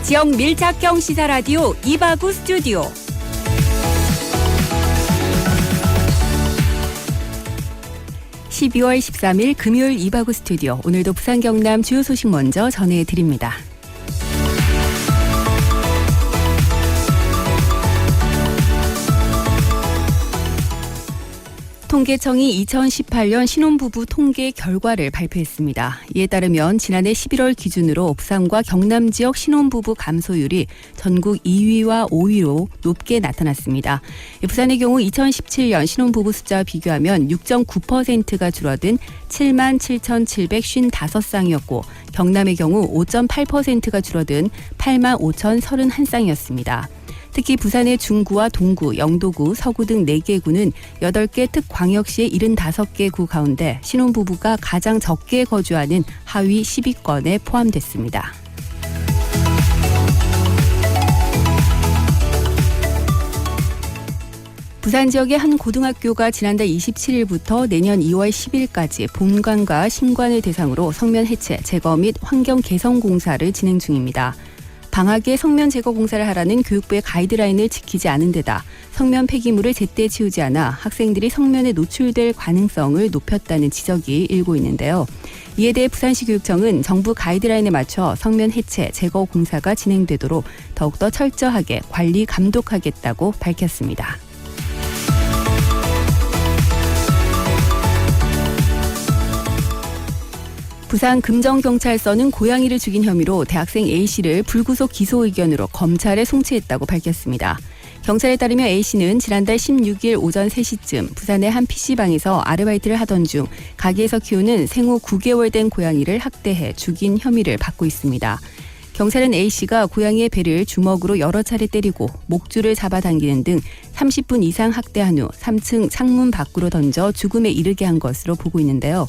지역 밀착형 시사라디오 이바구 스튜디오. (12월 13일) 금요일 이바구 스튜디오. 오늘도 부산 경남 주요 소식 먼저 전해드립니다. 통계청이 2018년 신혼부부 통계 결과를 발표했습니다. 이에 따르면 지난해 11월 기준으로 부산과 경남 지역 신혼부부 감소율이 전국 2위와 5위로 높게 나타났습니다. 부산의 경우 2017년 신혼부부 숫자와 비교하면 6.9%가 줄어든 77,755쌍이었고 경남의 경우 5.8%가 줄어든 85,031쌍이었습니다. 특히 부산의 중구와 동구, 영도구, 서구 등 4개 구는 8개 특광역시의 75개 구 가운데 신혼부부가 가장 적게 거주하는 하위 10위권에 포함됐습니다. 부산 지역의 한 고등학교가 지난달 27일부터 내년 2월 10일까지 본관과 신관을 대상으로 성면 해체, 제거 및 환경 개선 공사를 진행 중입니다. 방학에 성면 제거 공사를 하라는 교육부의 가이드라인을 지키지 않은 데다 성면 폐기물을 제때 치우지 않아 학생들이 성면에 노출될 가능성을 높였다는 지적이 일고 있는데요. 이에 대해 부산시 교육청은 정부 가이드라인에 맞춰 성면 해체, 제거 공사가 진행되도록 더욱더 철저하게 관리 감독하겠다고 밝혔습니다. 부산 금정경찰서는 고양이를 죽인 혐의로 대학생 A씨를 불구속 기소 의견으로 검찰에 송치했다고 밝혔습니다. 경찰에 따르면 A씨는 지난달 16일 오전 3시쯤 부산의 한 PC방에서 아르바이트를 하던 중 가게에서 키우는 생후 9개월 된 고양이를 학대해 죽인 혐의를 받고 있습니다. 경찰은 A씨가 고양이의 배를 주먹으로 여러 차례 때리고 목줄을 잡아당기는 등 30분 이상 학대한 후 3층 창문 밖으로 던져 죽음에 이르게 한 것으로 보고 있는데요.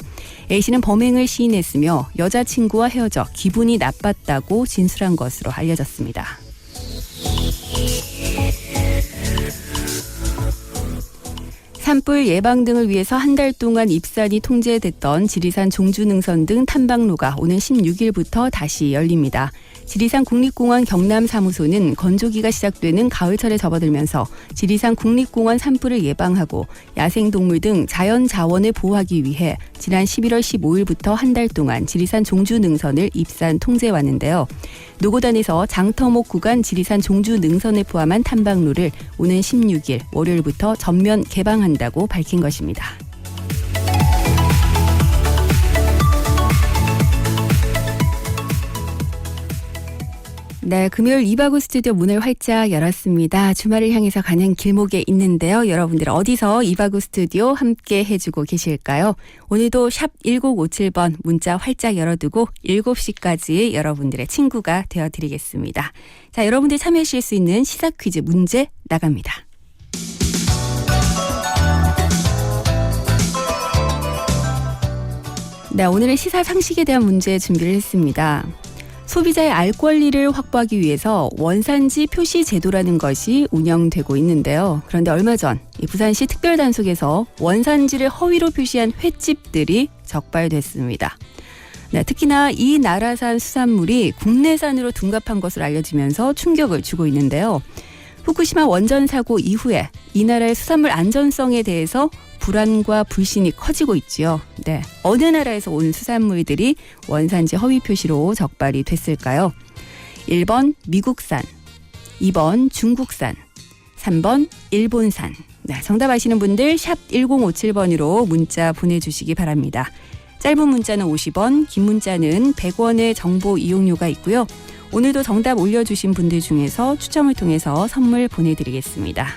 A씨는 범행을 시인했으며 여자친구와 헤어져 기분이 나빴다고 진술한 것으로 알려졌습니다. 산불 예방 등을 위해서 한 달 동안 입산이 통제됐던 지리산 종주능선 등 탐방로가 오는 16일부터 다시 열립니다. 지리산 국립공원 경남사무소는 건조기가 시작되는 가을철에 접어들면서 지리산 국립공원 산불을 예방하고 야생동물 등 자연 자원을 보호하기 위해 지난 11월 15일부터 한 달 동안 지리산 종주능선을 입산 통제해왔는데요. 노고단에서 장터목 구간 지리산 종주능선을 포함한 탐방로를 오는 16일 월요일부터 전면 개방한다고 밝힌 것입니다. 네, 금요일 이바구 스튜디오 문을 활짝 열었습니다. 주말을 향해서 가는 길목에 있는데요. 여러분들 어디서 이바구 스튜디오 함께 해주고 계실까요? 오늘도 샵 1057번 문자 활짝 열어두고 7시까지 여러분들의 친구가 되어드리겠습니다. 자, 여러분들 참여하실 수 있는 시사 퀴즈 문제 나갑니다. 네, 오늘의 시사 상식에 대한 문제 준비를 했습니다. 소비자의 알 권리를 확보하기 위해서 원산지 표시 제도라는 것이 운영되고 있는데요. 그런데 얼마 전 부산시 특별단속에서 원산지를 허위로 표시한 횟집들이 적발됐습니다. 네, 특히나 이 나라산 수산물이 국내산으로 둔갑한 것으로 알려지면서 충격을 주고 있는데요. 후쿠시마 원전 사고 이후에 이 나라의 수산물 안전성에 대해서 불안과 불신이 커지고 있지요. 네, 어느 나라에서 온 수산물들이 원산지 허위 표시로 적발이 됐을까요? 1번 미국산, 2번 중국산, 3번 일본산. 네, 정답 아시는 분들 샵 1057번으로 문자 보내주시기 바랍니다. 짧은 문자는 50원, 긴 문자는 100원의 정보 이용료가 있고요. 오늘도 정답 올려주신 분들 중에서 추첨을 통해서 선물 보내드리겠습니다.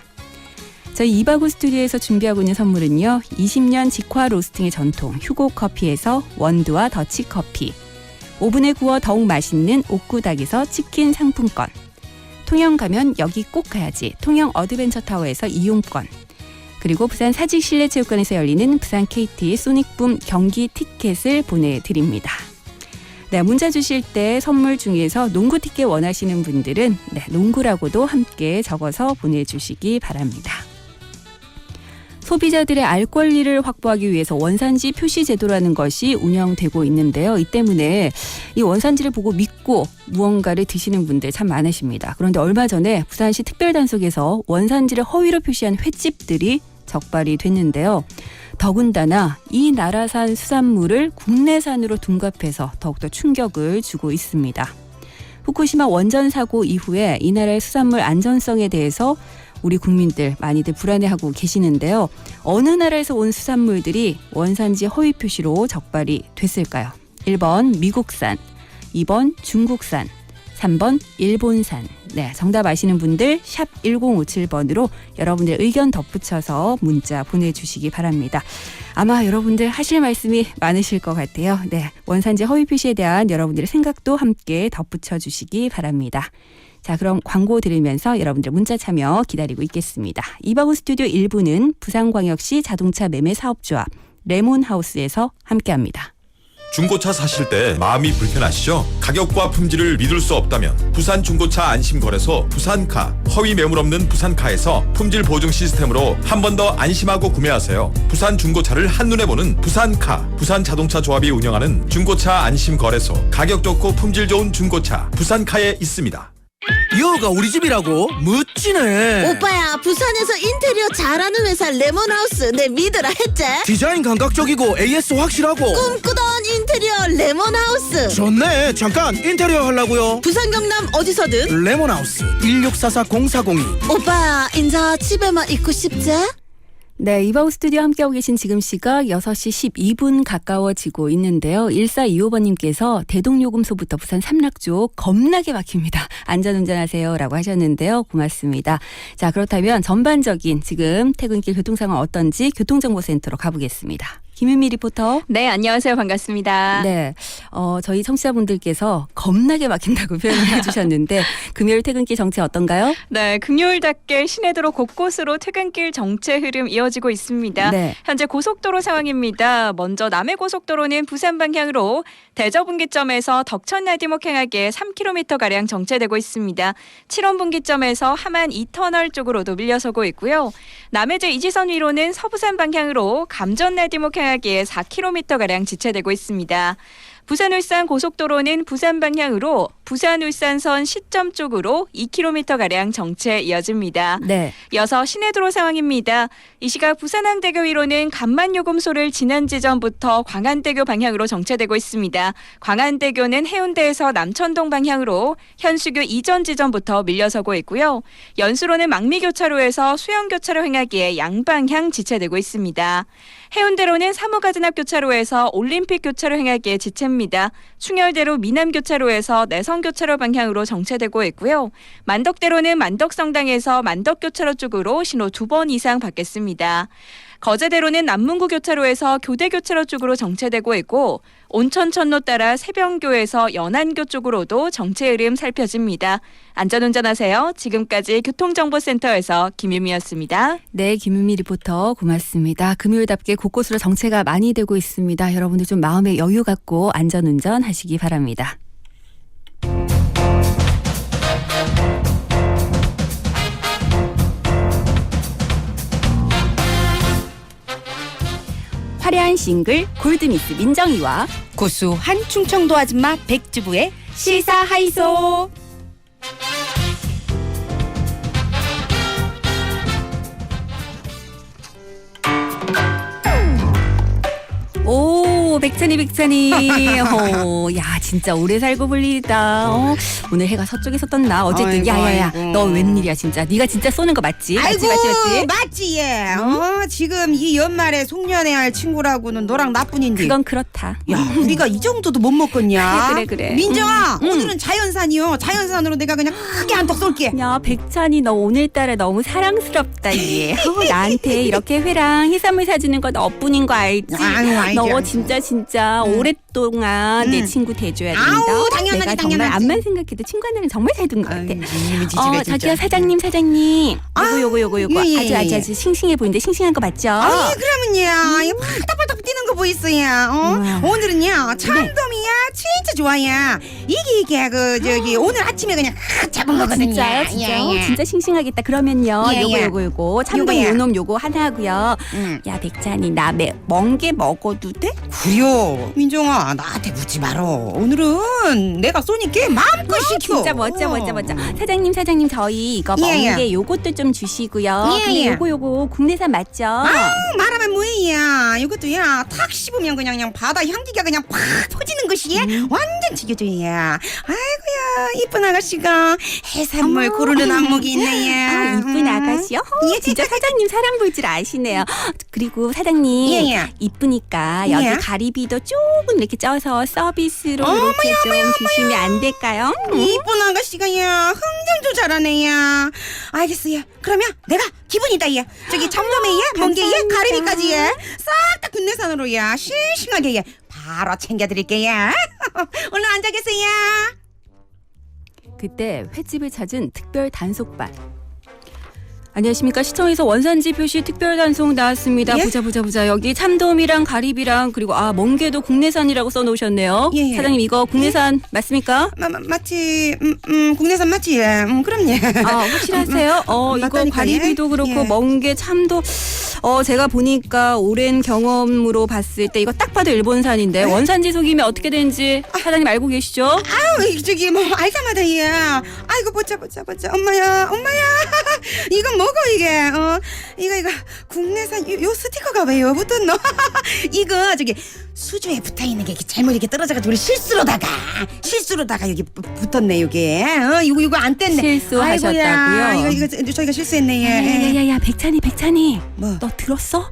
저희 이바구 스튜디오에서 준비하고 있는 선물은요. 20년 직화 로스팅의 전통 휴고커피에서 원두와 더치커피, 오븐에 구워 더욱 맛있는 옥구닭에서 치킨 상품권, 통영 가면 여기 꼭 가야지 통영 어드벤처타워에서 이용권, 그리고 부산 사직실내체육관에서 열리는 부산 KT 소닉붐 경기 티켓을 보내드립니다. 네, 문자 주실 때 선물 중에서 농구 티켓 원하시는 분들은 농구라고도 함께 적어서 보내주시기 바랍니다. 소비자들의 알 권리를 확보하기 위해서 원산지 표시 제도라는 것이 운영되고 있는데요. 이 때문에 이 원산지를 보고 믿고 무언가를 드시는 분들 참 많으십니다. 그런데 얼마 전에 부산시 특별단속에서 원산지를 허위로 표시한 횟집들이 적발이 됐는데요. 더군다나 이 나라산 수산물을 국내산으로 둔갑해서 더욱더 충격을 주고 있습니다. 후쿠시마 원전 사고 이후에 이 나라의 수산물 안전성에 대해서 우리 국민들 많이들 불안해하고 계시는데요. 어느 나라에서 온 수산물들이 원산지 허위 표시로 적발이 됐을까요? 1번 미국산, 2번 중국산, 3번 일본산. 네, 정답 아시는 분들 샵 1057번으로 여러분들 의견 덧붙여서 문자 보내주시기 바랍니다. 아마 여러분들 하실 말씀이 많으실 것 같아요. 네, 원산지 허위 표시에 대한 여러분들의 생각도 함께 덧붙여 주시기 바랍니다. 자, 그럼 광고 들으면서 여러분들 문자 참여 기다리고 있겠습니다. 이바구 스튜디오 1부는 부산광역시 자동차 매매사업조합 레몬하우스에서 함께합니다. 중고차 사실 때 마음이 불편하시죠? 가격과 품질을 믿을 수 없다면 부산 중고차 안심거래소 부산카, 허위 매물 없는 부산카에서 품질 보증 시스템으로 한 번 더 안심하고 구매하세요. 부산 중고차를 한눈에 보는 부산카, 부산자동차 조합이 운영하는 중고차 안심거래소, 가격 좋고 품질 좋은 중고차 부산카에 있습니다. 여가 우리 집이라고? 멋지네. 오빠야, 부산에서 인테리어 잘하는 회사 레몬하우스 내 믿으라 했지? 디자인 감각적이고 AS 확실하고. 꿈꾸던 인테리어 레몬하우스. 좋네. 잠깐 인테리어 하려고요. 부산 경남 어디서든 레몬하우스 1644-0402. 오빠 인자 집에만 있고 싶지? 네, 이바우 스튜디오 함께하고 계신 지금 시각 6시 12분 가까워지고 있는데요. 1425번님께서 대동요금소부터 부산 삼락 쪽 겁나게 막힙니다. 안전운전하세요 라고 하셨는데요. 고맙습니다. 자, 그렇다면 전반적인 지금 퇴근길 교통 상황 어떤지 교통정보센터로 가보겠습니다. 김윤미 리포터. 네, 안녕하세요. 반갑습니다. 네, 저희 청취자분들께서 겁나게 막힌다고 표현을 해주셨는데 금요일 퇴근길 정체 어떤가요? 네, 금요일답게 시내도로 곳곳으로 퇴근길 정체 흐름 이어지고 있습니다. 네. 현재 고속도로 상황입니다. 먼저 남해고속도로는 부산 방향으로 대저분기점에서 덕천 나디목 향하게 3km가량 정체되고 있습니다. 7원분기점에서 함안 2터널 쪽으로도 밀려서고 있고요. 남해제 이지선 위로는 서부산 방향으로 감전 나디목 향하기에 4km가량 지체되고 있습니다. 부산-울산 고속도로는 부산 방향으로 부산-울산선 시점 쪽으로 2km가량 정체 이어집니다. 네. 이어서 시내도로 상황입니다. 이 시각 부산항대교 위로는 간만요금소를 지난 지점부터 광안대교 방향으로 정체되고 있습니다. 광안대교는 해운대에서 남천동 방향으로 현수교 이전 지점부터 밀려서고 있고요. 연수로는 망미교차로에서 수영교차로 행하기에 양방향 지체되고 있습니다. 해운대로는 사무가든 교차로에서 올림픽 교차로 행하기에 지체입니다. 충혈대로 미남교차로에서 내성교차로 방향으로 정체되고 있고요. 만덕대로는 만덕성당에서 만덕교차로 쪽으로 신호 2번 이상 받겠습니다. 거제대로는 남문구 교차로에서 교대교차로 쪽으로 정체되고 있고 온천천로 따라 새병교에서 연안교 쪽으로도 정체 흐름 살펴집니다. 안전운전하세요. 지금까지 교통정보센터에서 김유미였습니다. 네, 김윤미 리포터 고맙습니다. 금요일답게 곳곳으로 정체가 많이 되고 있습니다. 여러분들 좀 마음의 여유 갖고 안전운전 하시기 바랍니다. 화려한 싱글 골드미스 민정이와 고수한 충청도 아줌마 백주부의 시사 하이소. 오, 백찬이 야 진짜 오래 살고 볼 일이다. 오늘 해가 서쪽에서 떴나. 어쨌든 아이고, 야야야 아이고. 너 웬일이야 진짜. 네가 진짜 쏘는 거 맞지? 아이고 맞지? 맞지 예. 지금 이 연말에 송년회 할 친구라고는 너랑 나뿐인데. 그건 그렇다. 야 우리가 이 정도도 못 먹겠냐? 그래. 민정아 오늘은 자연산이요. 자연산으로 내가 그냥 크게 한턱 쏠게. 야 백찬이 너 오늘따라 너무 사랑스럽다 얘. 나한테 이렇게 회랑 해산물 사주는 거 너뿐인 거 알지? 아유, 알지, 너 알지. 진짜 진짜 오랫동안 내 친구 돼줘야 된다. 아우, 당연하지, 내가 정말 당연하지. 암만 생각해도 친구 하나는 정말 잘 둔 것 같아. 님이 지지배 자기야 사장님. 요거 예, 예, 예. 아주 싱싱해 보이는데 싱싱한 거 맞죠? 그러면요 이거 팔딱팔딱 뛰는 거 보이세요? 오늘은요 참돔이야 진짜 좋아요. 이게 오늘 아침에 그냥 잡은 거거든요. 진짜요? 진짜요? 예, 예. 진짜 싱싱하겠다. 그러면요. 예, 예. 요거 참돔 요거야. 요놈 요거 하나 하고요. 야 백찬이 나 멍게 먹어도 돼? 그래요 민정아 나한테 묻지 마라. 오늘은 내가 쏘니까 마음껏 시켜. 진짜 멋져. 사장님 저희 이거 예, 멍게 요것도 좀 주시고요. 예, 근데 예. 요거 국내산 맞죠? 말하면 뭐야 이것도야 탁 씹으면 그냥 바다 향기가 그냥 팍 퍼지는 것이 완전 튀겨줘야. 아이고야 이쁜 아가씨가 해산물 고르는 안목이 있네. 이쁜 아가씨요? 예. 진짜 사장님 사람 볼 줄 아시네요. 그리고 사장님 예. 이쁘니까 여기 예. 가리비도 조금 이렇게 쪄서 서비스로 이렇게 좀 주시면 안 될까요? 이쁜 아가씨가야 흥정도 잘하네야. 알겠어요. 그러면 내가 기분이다 야. 저기 참돔에 예, 멍게 예, 감사합니다. 가리비까지 예, 싹 다 국내산으로 야 싱싱하게 예, 바로 챙겨드릴게요. 오늘 앉아 계세요. 그때 횟집을 찾은 특별 단속반. 안녕하십니까. 시청에서 원산지 표시 특별 단속 나왔습니다. 예? 보자. 여기 참돔이랑 가리비랑 그리고 멍게도 국내산이라고 써놓으셨네요. 예, 예. 사장님 이거 국내산 맞습니까? 맞지? 국내산 맞지? 그럼요. 확실하세요? 이거 맞다니까, 가리비도 예? 그렇고 예. 멍게 참도 제가 보니까 오랜 경험으로 봤을 때 이거 딱 봐도 일본산인데 원산지 속이면 어떻게 되는지 사장님 알고 계시죠? 아우 저기 뭐 알자마다 예. 아이고 보자. 엄마야. 이거 뭐고 이게? 이거 국내산 요 스티커가 왜 붙었노? 이거 저기 수조에 붙어 있는 게 이렇게 잘못 이렇게 떨어져가지고 우리 실수로다가 여기 붙었네 이게. 이거 안 뗐네. 실수하셨다고요? 아이고야, 이거 저희가 실수했네. 예. 야야야 백찬이 뭐? 너 들었어?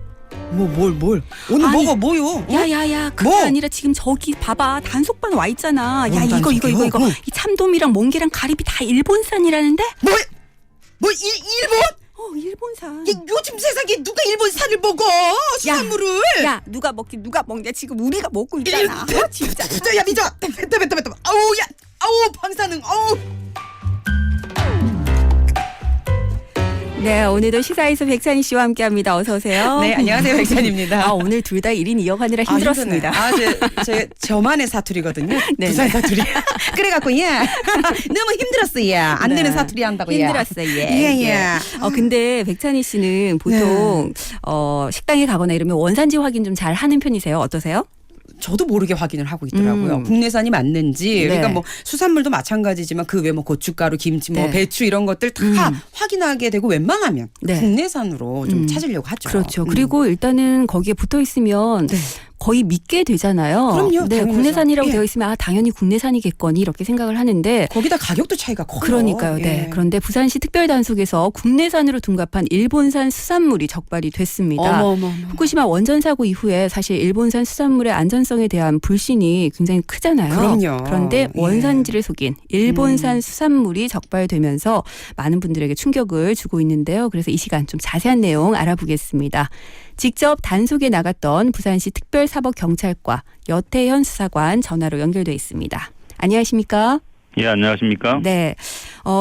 뭘? 오늘 아니, 뭐요? 야야야 그게 뭐? 아니라 지금 저기 봐봐 단속반 와 있잖아. 야 뭔 이거 단속이요? 이 참돔이랑 멍게랑 가리비 다 일본산이라는데? 일본? 일본산. 야, 요즘 세상에 누가 일본산을 먹어? 수산물을. 야 누가 먹긴 누가 먹냐 지금 우리가 먹고 있잖아. 진짜. 야 미저 뱉다 아우 방사능 아우. 네 오늘도 시사에서 백찬희 씨와 함께합니다. 어서 오세요. 네 안녕하세요 백찬입니다. 오늘 둘 다 1인 2역하느라 힘들었습니다. 저만의 사투리거든요. 네, 부산 사투리. 그래갖고 너무 힘들었어요. 안 네. 되는 사투리 한다고 힘들었어요. 예. 근데 백찬희 씨는 보통 식당에 가거나 이러면 원산지 확인 좀 잘 하는 편이세요? 어떠세요? 저도 모르게 확인을 하고 있더라고요. 국내산이 맞는지. 네. 그러니까 뭐 수산물도 마찬가지지만 그 외 뭐 고춧가루, 김치, 뭐 네. 배추 이런 것들 다 확인하게 되고 웬만하면 네. 국내산으로 좀 찾으려고 하죠. 그렇죠. 그리고 일단은 거기에 붙어 있으면 네. 거의 믿게 되잖아요. 그럼요, 네, 당연하죠. 국내산이라고 예. 되어 있으면 당연히 국내산이겠거니 이렇게 생각을 하는데 거기다 가격도 차이가 커요. 그러니까요. 네. 예. 그런데 부산시 특별단속에서 국내산으로 둔갑한 일본산 수산물이 적발이 됐습니다. 어머. 후쿠시마 원전 사고 이후에 사실 일본산 수산물의 안전성에 대한 불신이 굉장히 크잖아요. 그럼요. 그런데 예. 원산지를 속인 일본산 수산물이 적발되면서 많은 분들에게 충격을 주고 있는데요. 그래서 이 시간 좀 자세한 내용 알아보겠습니다. 직접 단속에 나갔던 부산시 특별사법경찰과 여태현 수사관 전화로 연결돼 있습니다. 안녕하십니까? 예, 안녕하십니까? 네.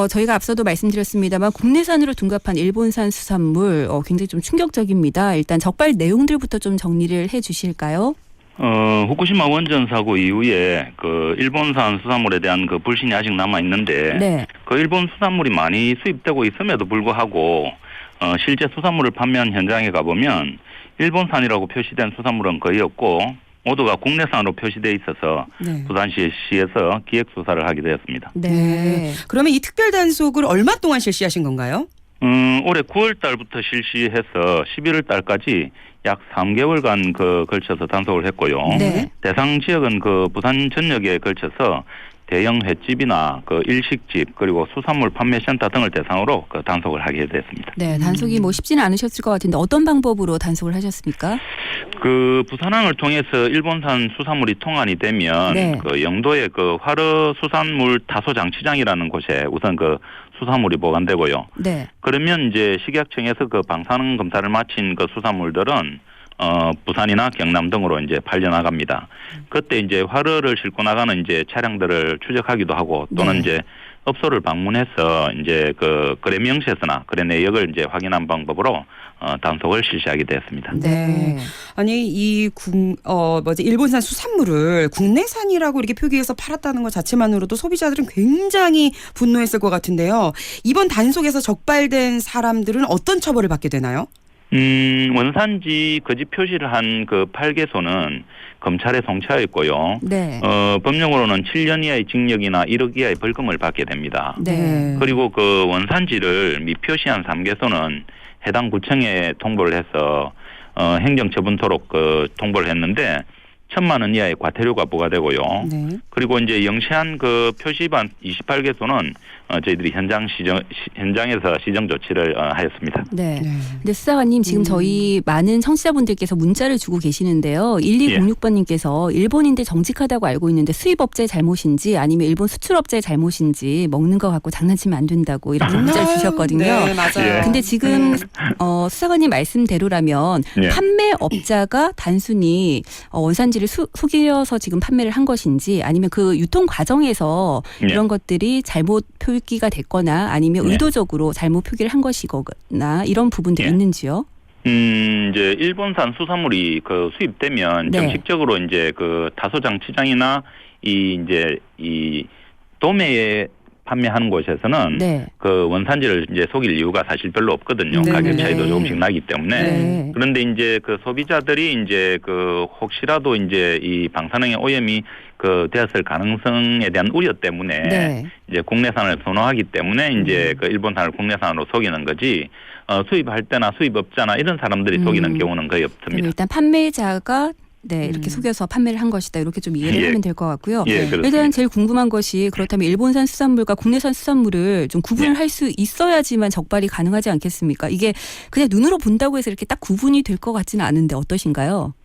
저희가 앞서도 말씀드렸습니다만 국내산으로 둔갑한 일본산 수산물 굉장히 좀 충격적입니다. 일단 적발 내용들부터 좀 정리를 해 주실까요? 후쿠시마 원전 사고 이후에 그 일본산 수산물에 대한 그 불신이 아직 남아 있는데 네. 그 일본 수산물이 많이 수입되고 있음에도 불구하고 실제 수산물을 판매한 현장에 가보면 일본산이라고 표시된 수산물은 거의 없고 모두가 국내산으로 표시돼 있어서 네. 부산시에서 기획 수사를 하게 되었습니다. 네. 그러면 이 특별 단속을 얼마 동안 실시하신 건가요? 올해 9월 달부터 실시해서 11월 달까지 약 3개월간 걸쳐서 단속을 했고요. 네. 대상 지역은 그 부산 전역에 걸쳐서 대형 횟집이나 그 일식집 그리고 수산물 판매센터 등을 대상으로 그 단속을 하게 됐습니다. 네, 단속이 뭐 쉽지는 않으셨을 것 같은데 어떤 방법으로 단속을 하셨습니까? 그 부산항을 통해서 일본산 수산물이 통안이 되면 네. 그 영도의 그 화르 수산물 다소 장치장이라는 곳에 우선 그 수산물이 보관되고요. 네. 그러면 이제 식약청에서 그 방사능 검사를 마친 그 수산물들은 부산이나 경남 등으로 이제 팔려 나갑니다. 그때 이제 화로를 싣고 나가는 이제 차량들을 추적하기도 하고 또는 네. 이제 업소를 방문해서 이제 그 거래 명세서나 거래 내역을 이제 확인한 방법으로 단속을 실시하게 되었습니다. 네. 아니 일본산 수산물을 국내산이라고 이렇게 표기해서 팔았다는 것 자체만으로도 소비자들은 굉장히 분노했을 것 같은데요. 이번 단속에서 적발된 사람들은 어떤 처벌을 받게 되나요? 원산지 거짓 표시를 한 그 8개소는 검찰에 송치하였고요. 네. 법령으로는 7년 이하의 징역이나 1억 이하의 벌금을 받게 됩니다. 네. 그리고 그 원산지를 미표시한 3개소는 해당 구청에 통보를 해서 행정처분토록 그 통보를 했는데 1,000만 원 이하의 과태료가 부과되고요. 네. 그리고 이제 영시한 그 표시반 28개소는 저희들이 현장에서 시정 조치를 하였습니다. 네. 네. 근데 수사관님 지금 저희 많은 청취자분들께서 문자를 주고 계시는데요. 1206번님께서 일본인데 정직하다고 알고 있는데 수입업자의 잘못인지 아니면 일본 수출업자의 잘못인지 먹는 거 갖고 장난치면 안 된다고 이렇게 문자를 주셨거든요. 네, 맞아요. 예. 근데 지금 수사관님 말씀대로라면 예. 판매업자가 단순히 원산지를 속여서 지금 판매를 한 것인지 아니면 그 유통 과정에서 예. 이런 것들이 잘못 표기가 됐거나 아니면 예. 의도적으로 잘못 표기를 한 것이거나 이런 부분들이 예. 있는지요? 이제 일본산 수산물이 그 수입되면 네. 정식적으로 이제 그 다소장치장이나 이 도매에 판매하는 곳에서는 네. 그 원산지를 이제 속일 이유가 사실 별로 없거든요. 네, 가격 네. 차이도 조금씩 나기 때문에. 네. 그런데 이제 그 소비자들이 이제 그 혹시라도 이제 이 방사능의 오염이 그 되었을 가능성에 대한 우려 때문에 네. 이제 국내산을 선호하기 때문에 이제 그 일본산을 국내산으로 속이는 거지 수입할 때나 수입업자나 이런 사람들이 속이는 경우는 거의 그럼 없습니다. 일단 판매자가 이렇게 속여서 판매를 한 것이다. 이렇게 좀 이해를 예. 하면 될 것 같고요. 예, 그렇습니다. 일단 제일 궁금한 것이 그렇다면 일본산 수산물과 국내산 수산물을 좀 구분을 예. 할 수 있어야지만 적발이 가능하지 않겠습니까? 이게 그냥 눈으로 본다고 해서 이렇게 딱 구분이 될 것 같지는 않은데 어떠신가요?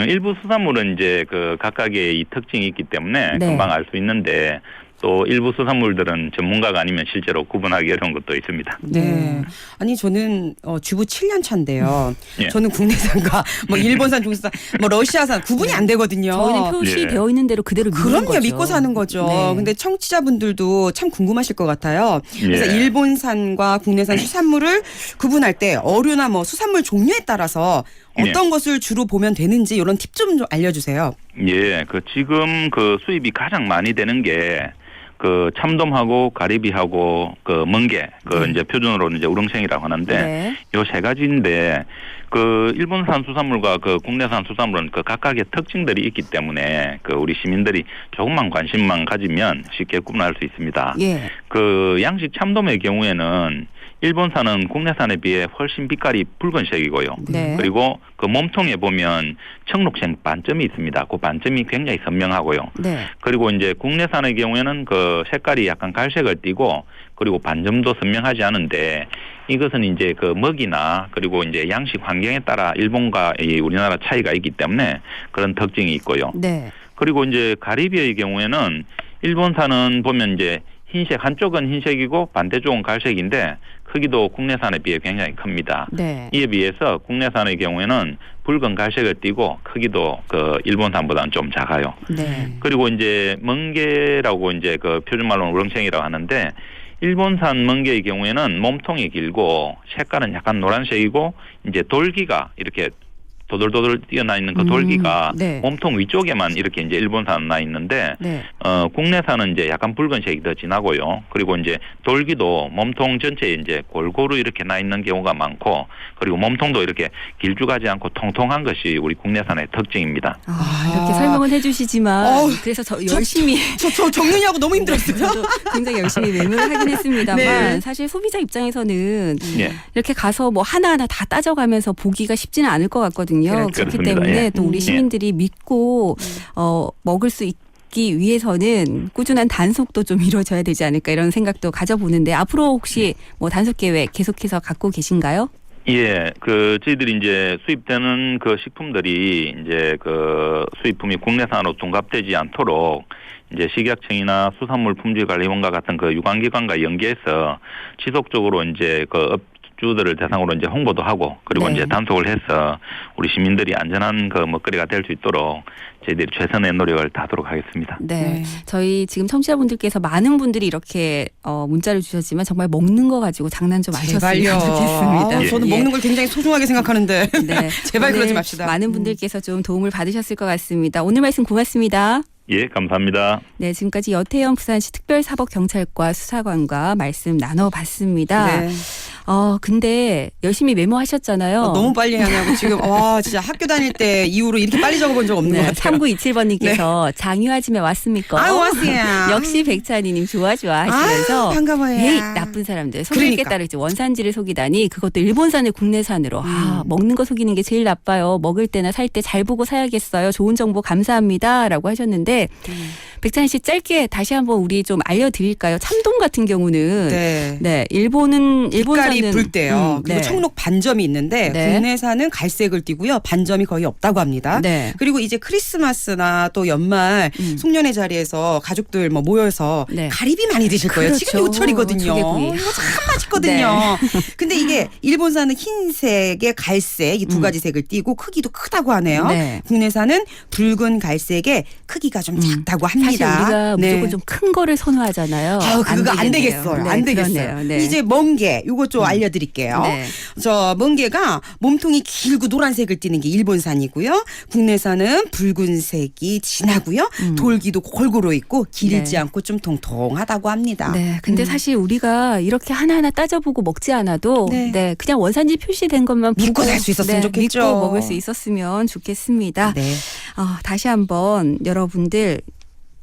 일부 수산물은 이제 그 각각의 이 특징이 있기 때문에 네. 금방 알 수 있는데 또 일부 수산물들은 전문가가 아니면 실제로 구분하기 어려운 것도 있습니다. 네. 아니 저는 주부 7년 차인데요. 예. 저는 국내산과 뭐 일본산, 중국산, 뭐 러시아산 구분이 안 되거든요. 저희는 표시되어 있는 대로 그대로 믿는 그럼요, 거죠. 믿고 사는 거죠. 네. 근데 청취자분들도 참 궁금하실 것 같아요. 그래서 예. 일본산과 국내산 수산물을 구분할 때 어류나 뭐 수산물 종류에 따라서 어떤 것을 주로 보면 되는지 이런 팁 좀 알려주세요. 예, 그 지금 그 수입이 가장 많이 되는 게 그 참돔하고 가리비하고 그 멍게, 그 이제 표준으로는 이제 우렁생이라고 하는데 네. 요 세 가지인데 그 일본산 수산물과 그 국내산 수산물은 그 각각의 특징들이 있기 때문에 그 우리 시민들이 조금만 관심만 가지면 쉽게 구분할 수 있습니다. 예. 그 양식 참돔의 경우에는 일본산은 국내산에 비해 훨씬 빛깔이 붉은색이고요. 네. 그리고 그 몸통에 보면 청록색 반점이 있습니다. 그 반점이 굉장히 선명하고요. 네. 그리고 이제 국내산의 경우에는 그 색깔이 약간 갈색을 띠고 그리고 반점도 선명하지 않은데 이것은 이제 그 먹이나 그리고 이제 양식 환경에 따라 일본과 이 우리나라 차이가 있기 때문에 그런 특징이 있고요. 네. 그리고 이제 가리비의 경우에는 일본산은 보면 이제 흰색 한쪽은 흰색이고 반대쪽은 갈색인데 크기도 국내산에 비해 굉장히 큽니다. 네. 이에 비해서 국내산의 경우에는 붉은 갈색을 띠고 크기도 그 일본산보다는 좀 작아요. 네. 그리고 이제 멍게라고 이제 그 표준말로는 우렁생이라고 하는데 일본산 멍게의 경우에는 몸통이 길고 색깔은 약간 노란색이고 이제 돌기가 이렇게 도돌도돌 뛰어나 있는 그 돌기가 네. 몸통 위쪽에만 이렇게 이제 일본산은 나 있는데 네. 국내산은 이제 약간 붉은색이 더 진하고요. 그리고 이제 돌기도 몸통 전체에 이제 골고루 이렇게 나 있는 경우가 많고 그리고 몸통도 이렇게 길쭉하지 않고 통통한 것이 우리 국내산의 특징입니다. 이렇게 설명을 해주시지만 어우, 그래서 저 열심히 저 정리하고 너무 힘들었어요. 저도 굉장히 열심히 메모를 하긴 했습니다만 네. 사실 소비자 입장에서는 예. 이렇게 가서 뭐 하나하나 다 따져가면서 보기가 쉽지는 않을 것 같거든요. 그렇기 그렇습니다. 때문에 예. 또 우리 시민들이 믿고 먹을 수 있기 위해서는 꾸준한 단속도 좀 이루어져야 되지 않을까 이런 생각도 가져보는데 앞으로 혹시 뭐 단속 계획 계속해서 갖고 계신가요? 예, 그 저희들이 이제 수입되는 그 식품들이 이제 그 수입품이 국내산으로 둔갑되지 않도록 이제 식약청이나 수산물 품질관리원과 같은 그 유관기관과 연계해서 지속적으로 이제 그 주들을 대상으로 이제 홍보도 하고 그리고 네. 이제 단속을 해서 우리 시민들이 안전한 그 먹거리가 될 수 있도록 저희들이 최선의 노력을 다하도록 하겠습니다. 네. 네. 저희 지금 청취자분들께서 많은 분들이 이렇게 문자를 주셨지만 정말 먹는 거 가지고 장난 좀 마셨으면 제발요. 좋겠습니다. 아, 저는 예. 먹는 걸 굉장히 소중하게 생각하는데 네. 제발 오늘 그러지 맙시다. 많은 분들께서 좀 도움을 받으셨을 것 같습니다. 오늘 말씀 고맙습니다. 예, 감사합니다. 네, 지금까지 여태영 부산시 특별사법경찰과 수사관과 말씀 나눠봤습니다. 네. 근데 열심히 메모하셨잖아요. 너무 빨리 하냐고 지금 와 진짜 학교 다닐 때 이후로 이렇게 빨리 적어본 적 없는 것 네, 같아요. 3927번님께서 장유아짐에 왔습니까? 아유, 왔어요. 역시 백찬이님 좋아 하시면서 아유, 반가워요. 에이, 나쁜 사람들 속이겠 그러니까. 따르지 원산지를 속이다니 그것도 일본산을 국내산으로 먹는 거 속이는 게 제일 나빠요. 먹을 때나 살 때 잘 보고 사야겠어요. 좋은 정보 감사합니다. 라고 하셨는데 백찬 씨 짧게 다시 한번 우리 좀 알려드릴까요? 참돔 같은 경우는 네. 일본산은 빛깔이 붉대요. 그리고 네. 청록 반점이 있는데 네. 국내산은 갈색을 띠고요. 반점이 거의 없다고 합니다. 네. 그리고 이제 크리스마스나 또 연말 송년회 자리에서 가족들 뭐 모여서 네. 가리비 많이 드실 거예요. 그렇죠. 지금 요철이거든요. 조개구이. 이거 참 맛있거든요. 근데 이게 일본산은 흰색에 갈색 이 두 가지 색을 띠고 크기도 크다고 하네요. 네. 국내산은 붉은 갈색에 크기가 좀 작다고 합니다. 사실 우리가 네. 무조건 좀 큰 거를 선호하잖아요. 아, 그거 안 되겠네요. 되겠어요. 네, 안 되겠어요. 그러네요. 네. 이제 멍게 요거 좀 알려드릴게요. 네. 저 멍게가 몸통이 길고 노란색을 띠는 게 일본산이고요. 국내산은 붉은색이 진하고요. 돌기도 골고루 있고 길지 네. 않고 좀 통통하다고 합니다. 네, 근데 사실 우리가 이렇게 하나하나 따져보고 먹지 않아도 네. 그냥 원산지 표시된 것만 믿고 보고 살 수 있었으면 좋겠죠. 믿고 먹을 수 있었으면 좋겠습니다. 네. 다시 한번 여러분들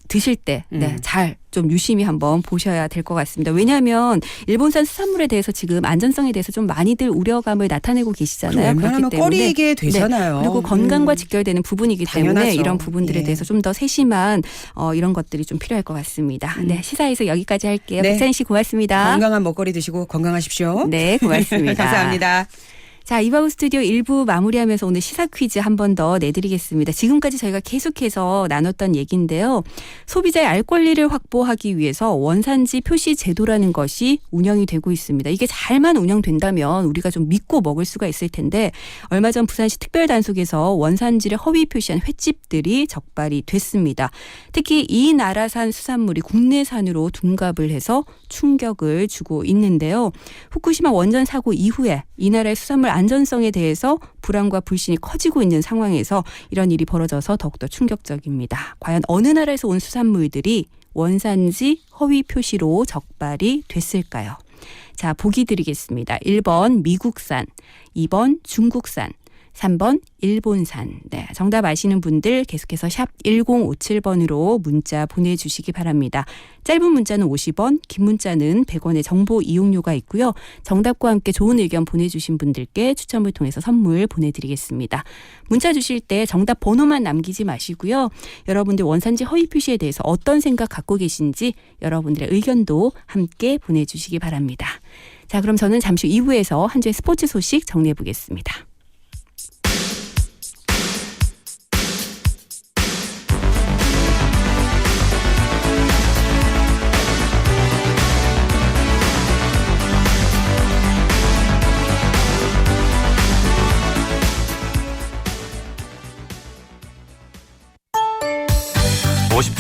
드실 때 잘 좀 유심히 한번 보셔야 될 것 같습니다. 왜냐하면 일본산 수산물에 대해서 지금 안전성에 대해서 좀 많이들 우려감을 나타내고 계시잖아요. 웬만하면 꺼리게 되잖아요. 네. 그리고 건강과 직결되는 부분이기 때문에 당연하죠. 이런 부분들에 예. 대해서 좀 더 세심한 이런 것들이 좀 필요할 것 같습니다. 네, 시사에서 여기까지 할게요. 네. 백찬희 씨 고맙습니다. 건강한 먹거리 드시고 건강하십시오. 네, 고맙습니다. 감사합니다. 자, 이바우 스튜디오 1부 마무리하면서 오늘 시사 퀴즈 한 번 더 내드리겠습니다. 지금까지 저희가 계속해서 나눴던 얘기인데요. 소비자의 알 권리를 확보하기 위해서 원산지 표시 제도라는 것이 운영이 되고 있습니다. 이게 잘만 운영된다면 우리가 좀 믿고 먹을 수가 있을 텐데 얼마 전 부산시 특별단속에서 원산지를 허위 표시한 횟집들이 적발이 됐습니다. 특히 이 나라산 수산물이 국내산으로 둔갑을 해서 충격을 주고 있는데요. 후쿠시마 원전 사고 이후에 이 나라의 수산물 안전성에 대해서 불안과 불신이 커지고 있는 상황에서 이런 일이 벌어져서 더욱더 충격적입니다. 과연 어느 나라에서 온 수산물들이 원산지 허위 표시로 적발이 됐을까요? 자, 보기 드리겠습니다. 1번 미국산, 2번 중국산, 3번 일본산. 네, 정답 아시는 분들 계속해서 샵 1057번으로 문자 보내주시기 바랍니다. 짧은 문자는 50원, 긴 문자는 100원의 정보 이용료가 있고요. 정답과 함께 좋은 의견 보내주신 분들께 추첨을 통해서 선물 보내드리겠습니다. 문자 주실 때 정답 번호만 남기지 마시고요. 여러분들 원산지 허위 표시에 대해서 어떤 생각 갖고 계신지 여러분들의 의견도 함께 보내주시기 바랍니다. 자, 그럼 저는 잠시 후 2부에서 한 주의 스포츠 소식 정리해 보겠습니다.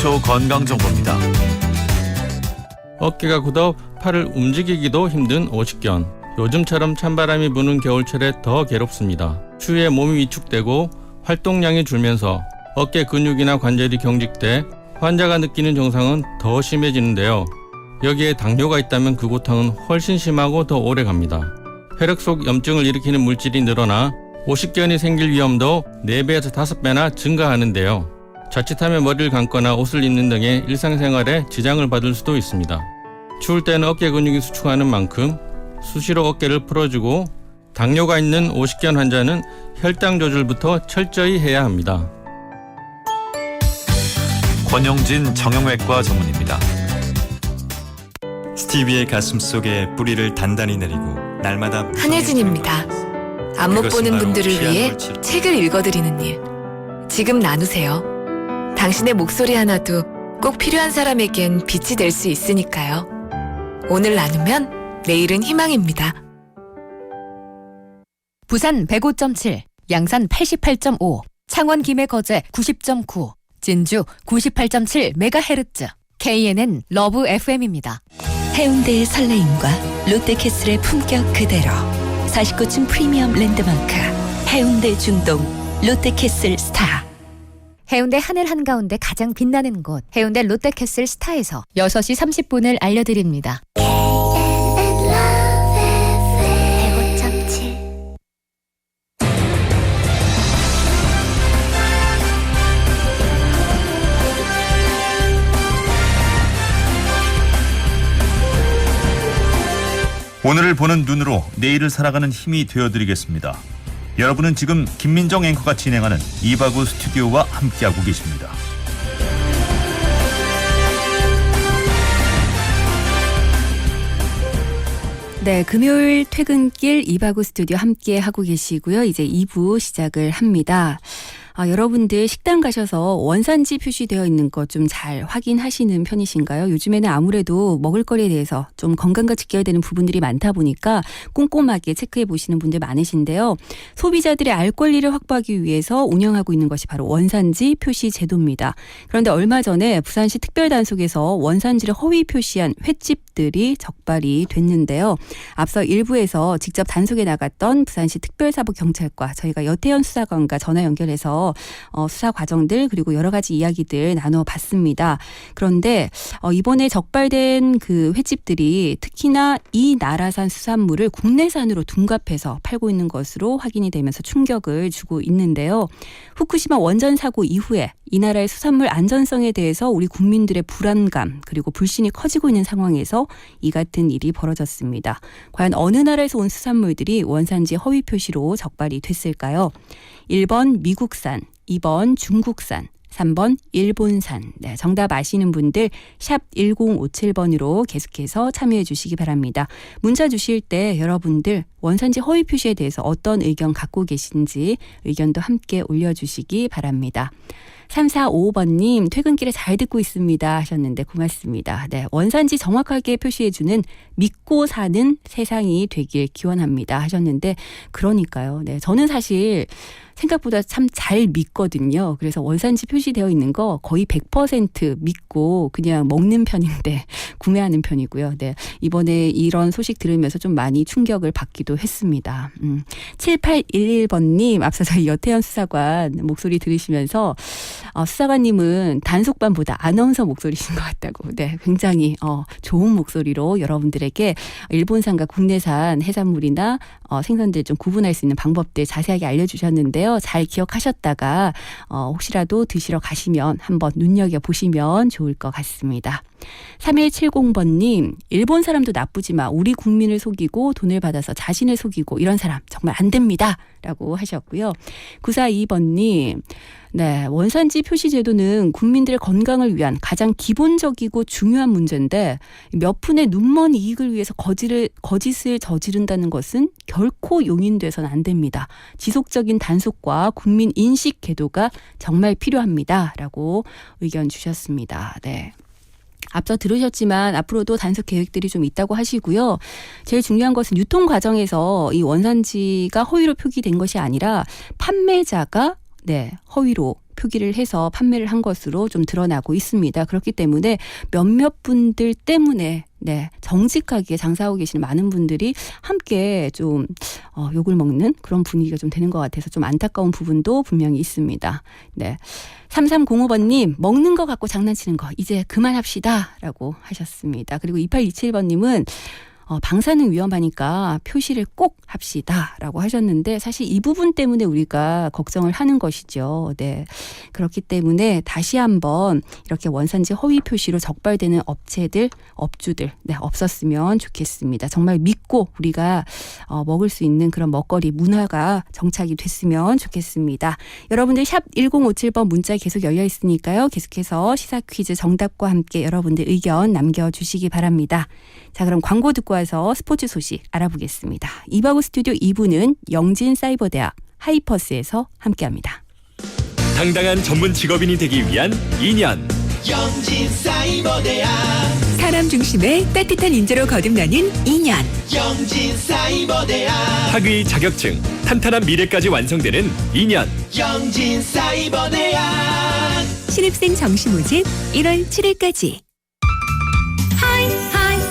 초 건강 정보입니다. 어깨가 굳어 팔을 움직이기도 힘든 오십견. 요즘처럼 찬바람이 부는 겨울철에 더 괴롭습니다. 추위에 몸이 위축되고 활동량이 줄면서 어깨 근육이나 관절이 경직돼 환자가 느끼는 증상은 더 심해지는데요. 여기에 당뇨가 있다면 그 고통은 훨씬 심하고 더 오래 갑니다. 혈액 속 염증을 일으키는 물질이 늘어나 오십견이 생길 위험도 4배에서 5배나 증가하는데요. 자칫하면 머리를 감거나 옷을 입는 등의 일상생활에 지장을 받을 수도 있습니다. 추울 때는 어깨 근육이 수축하는 만큼 수시로 어깨를 풀어주고 당뇨가 있는 오십견 환자는 혈당 조절부터 철저히 해야 합니다. 권영진 정형외과 전문입니다. 스티비의 가슴 속에 뿌리를 단단히 내리고 날마다 한혜진입니다. 안 못 보는 분들을 위해 책을 읽어드리는 일. 지금 나누세요. 당신의 목소리 하나도 꼭 필요한 사람에겐 빛이 될 수 있으니까요. 오늘 나누면 내일은 희망입니다. 부산 105.7, 양산 88.5, 창원 김해 거제 90.9, 진주 98.7MHz. KNN 러브 FM입니다. 해운대의 설레임과 롯데캐슬의 품격 그대로 49층 프리미엄 랜드마크 해운대 중동 롯데캐슬 스타. 해운대 하늘 한가운데 가장 빛나는 곳 해운대 롯데캐슬 스타에서 6시 30분을 알려드립니다. 오늘을 보는 눈으로 내일을 살아가는 힘이 되어드리겠습니다. 여러분은 지금 김민정 앵커가 진행하는 이바구 스튜디오와 함께하고 계십니다. 네, 금요일 퇴근길 이바구 스튜디오 함께 하고 계시고요. 이제 2부 시작을 합니다. 여러분들 식당 가셔서 원산지 표시되어 있는 것 좀 잘 확인하시는 편이신가요? 요즘에는 아무래도 먹을거리에 대해서 좀 건강과 직결되는 부분들이 많다 보니까 꼼꼼하게 체크해 보시는 분들 많으신데요. 소비자들의 알 권리를 확보하기 위해서 운영하고 있는 것이 바로 원산지 표시 제도입니다. 그런데 얼마 전에 부산시 특별단속에서 원산지를 허위 표시한 횟집들이 적발이 됐는데요. 앞서 일부에서 직접 단속에 나갔던 부산시 특별사법경찰과 저희가 여태현 수사관과 전화 연결해서 수사 과정들 그리고 여러 가지 이야기들 나눠봤습니다. 그런데 이번에 적발된 그 횟집들이 특히나 이 나라산 수산물을 국내산으로 둔갑해서 팔고 있는 것으로 확인이 되면서 충격을 주고 있는데요. 후쿠시마 원전 사고 이후에 이 나라의 수산물 안전성에 대해서 우리 국민들의 불안감 그리고 불신이 커지고 있는 상황에서 이 같은 일이 벌어졌습니다. 과연 어느 나라에서 온 수산물들이 원산지 허위 표시로 적발이 됐을까요? 1번 미국산, 2번 중국산, 3번 일본산. 네, 정답 아시는 분들 샵 1057번으로 계속해서 참여해 주시기 바랍니다. 문자 주실 때 여러분들 원산지 허위 표시에 대해서 어떤 의견 갖고 계신지 의견도 함께 올려주시기 바랍니다. 3455번님 퇴근길에 잘 듣고 있습니다 하셨는데 고맙습니다. 네, 원산지 정확하게 표시해주는 믿고 사는 세상이 되길 기원합니다 하셨는데 그러니까요. 네, 저는 사실 생각보다 참 잘 믿거든요. 그래서 원산지 표시되어 있는 거 거의 100% 믿고 그냥 먹는 편인데 구매하는 편이고요. 네, 이번에 이런 소식 들으면서 좀 많이 충격을 받기도 했습니다. 7811번님 앞서 저희 여태현 수사관 목소리 들으시면서 수사관님은 단속반보다 아나운서 목소리신 것 같다고. 네, 굉장히 좋은 목소리로 여러분들에게 일본산과 국내산 해산물이나 생선들 좀 구분할 수 있는 방법들 자세하게 알려주셨는데요. 잘 기억하셨다가 혹시라도 드시러 가시면 한번 눈여겨보시면 좋을 것 같습니다. 3170번님 일본 사람도 나쁘지만 우리 국민을 속이고 돈을 받아서 자신을 속이고 이런 사람 정말 안 됩니다 라고 하셨고요. 942번님 네, 원산지 표시 제도는 국민들의 건강을 위한 가장 기본적이고 중요한 문제인데 몇 푼의 눈먼 이익을 위해서 거짓을 저지른다는 것은 결코 용인돼서는 안 됩니다. 지속적인 단속과 국민 인식 계도가 정말 필요합니다 라고 의견 주셨습니다. 네. 앞서 들으셨지만 앞으로도 단속 계획들이 좀 있다고 하시고요. 제일 중요한 것은 유통 과정에서 이 원산지가 허위로 표기된 것이 아니라 판매자가 허위로 표기를 해서 판매를 한 것으로 좀 드러나고 있습니다. 그렇기 때문에 몇몇 분들 때문에 정직하게 장사하고 계시는 많은 분들이 함께 좀 욕을 먹는 그런 분위기가 좀 되는 것 같아서 좀 안타까운 부분도 분명히 있습니다. 네. 3305번님 먹는 거 갖고 장난치는 거 이제 그만합시다 라고 하셨습니다. 그리고 2827번님은 방사능 위험하니까 표시를 꼭 합시다 라고 하셨는데 사실 이 부분 때문에 우리가 걱정을 하는 것이죠. 네. 그렇기 때문에 다시 한번 이렇게 원산지 허위 표시로 적발되는 업체들, 업주들 없었으면 좋겠습니다. 정말 믿고 우리가 먹을 수 있는 그런 먹거리 문화가 정착이 됐으면 좋겠습니다. 여러분들 샵 1057번 문자 계속 열려 있으니까요. 계속해서 시사 퀴즈 정답과 함께 여러분들 의견 남겨주시기 바랍니다. 자, 그럼 광고 듣고 와서 스포츠 소식 알아보겠습니다. 이바구 스튜디오 2부는 영진사이버대학 하이퍼스에서 함께합니다. 당당한 전문 직업인이 되기 위한 2년 영진사이버대학 사람 중심의 따뜻한 인재로 거듭나는 2년. 영진사이버대학 학위 자격증, 탄탄한 미래까지 완성되는 2년. 영진사이버대학 신입생 정시 모집 1월 7일까지.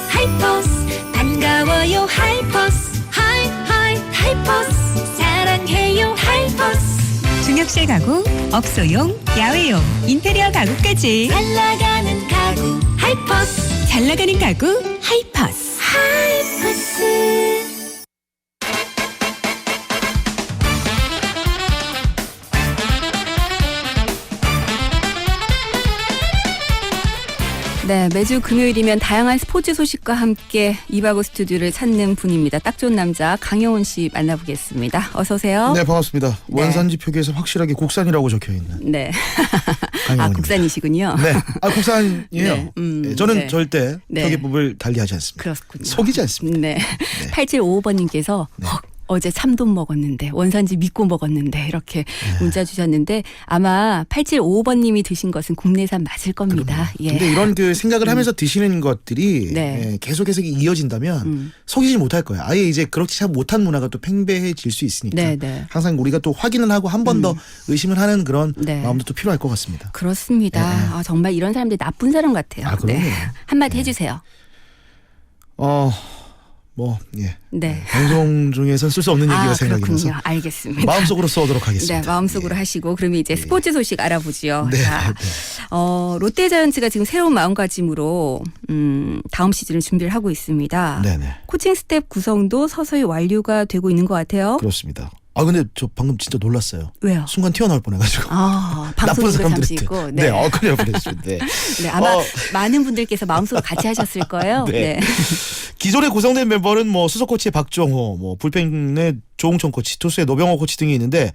하이퍼스 반가워요 하이퍼스. 하이퍼스 사랑해요 하이퍼스. 중역실 가구, 업소용, 야외용, 인테리어 가구까지 잘 나가는 가구 하이퍼스. 잘 나가는 가구 하이퍼스. 네, 매주 금요일이면 다양한 스포츠 소식과 함께 이바구 스튜디오를 찾는 분입니다. 딱 좋은 남자 강영훈 씨 만나보겠습니다. 어서 오세요. 네, 반갑습니다. 네. 원산지 표기에서 확실하게 국산이라고 적혀 있는. 네. 강영훈입니다. 국산이시군요. 네, 국산이에요. 네, 네, 저는 네. 절대 네. 표기법을 달리하지 않습니다. 그렇군요. 속이지 않습니다. 네. 8755번님께서 어제 참돔 먹었는데 원산지 믿고 먹었는데 이렇게 문자 주셨는데 아마 8755번님이 드신 것은 국내산 맞을 겁니다. 예. 근데 이런 그 생각을 하면서 드시는 것들이 네. 계속해서 이어진다면 속이지 못할 거예요. 아예 이제 그렇게 잘 못한 문화가 또 팽배해질 수 있으니까 네, 네. 항상 우리가 또 확인을 하고 한 번 더 의심을 하는 그런 네. 마음도 또 필요할 것 같습니다. 그렇습니다. 아, 정말 이런 사람들 나쁜 사람 같아요. 아, 그럼요. 한마디 해주세요. 네. 방송 중에선 쓸 수 없는 얘기가 생각이 나서 그렇군요. 알겠습니다. 마음속으로 써오도록 하겠습니다. 네, 마음속으로 하시고 그러면 이제 스포츠 소식 알아보죠. 네, 자, 롯데자이언츠가 지금 새로운 마음가짐으로 다음 시즌을 준비를 하고 있습니다. 네네. 코칭 스텝 구성도 서서히 완료가 되고 있는 것 같아요. 그렇습니다. 근데 저 방금 진짜 놀랐어요. 왜요? 순간 튀어나올 뻔해가지고. 방송도 나쁜 잠시 사람들한테. 있고. 네, 큰일 날 뻔했습니다. 네. 네, 아마 많은 분들께서 마음속으로 같이 하셨을 거예요. 네. 네. 기존에 구성된 멤버는 수석 코치의 박정호, 불펜의 조홍천 코치, 투수의 노병호 코치 등이 있는데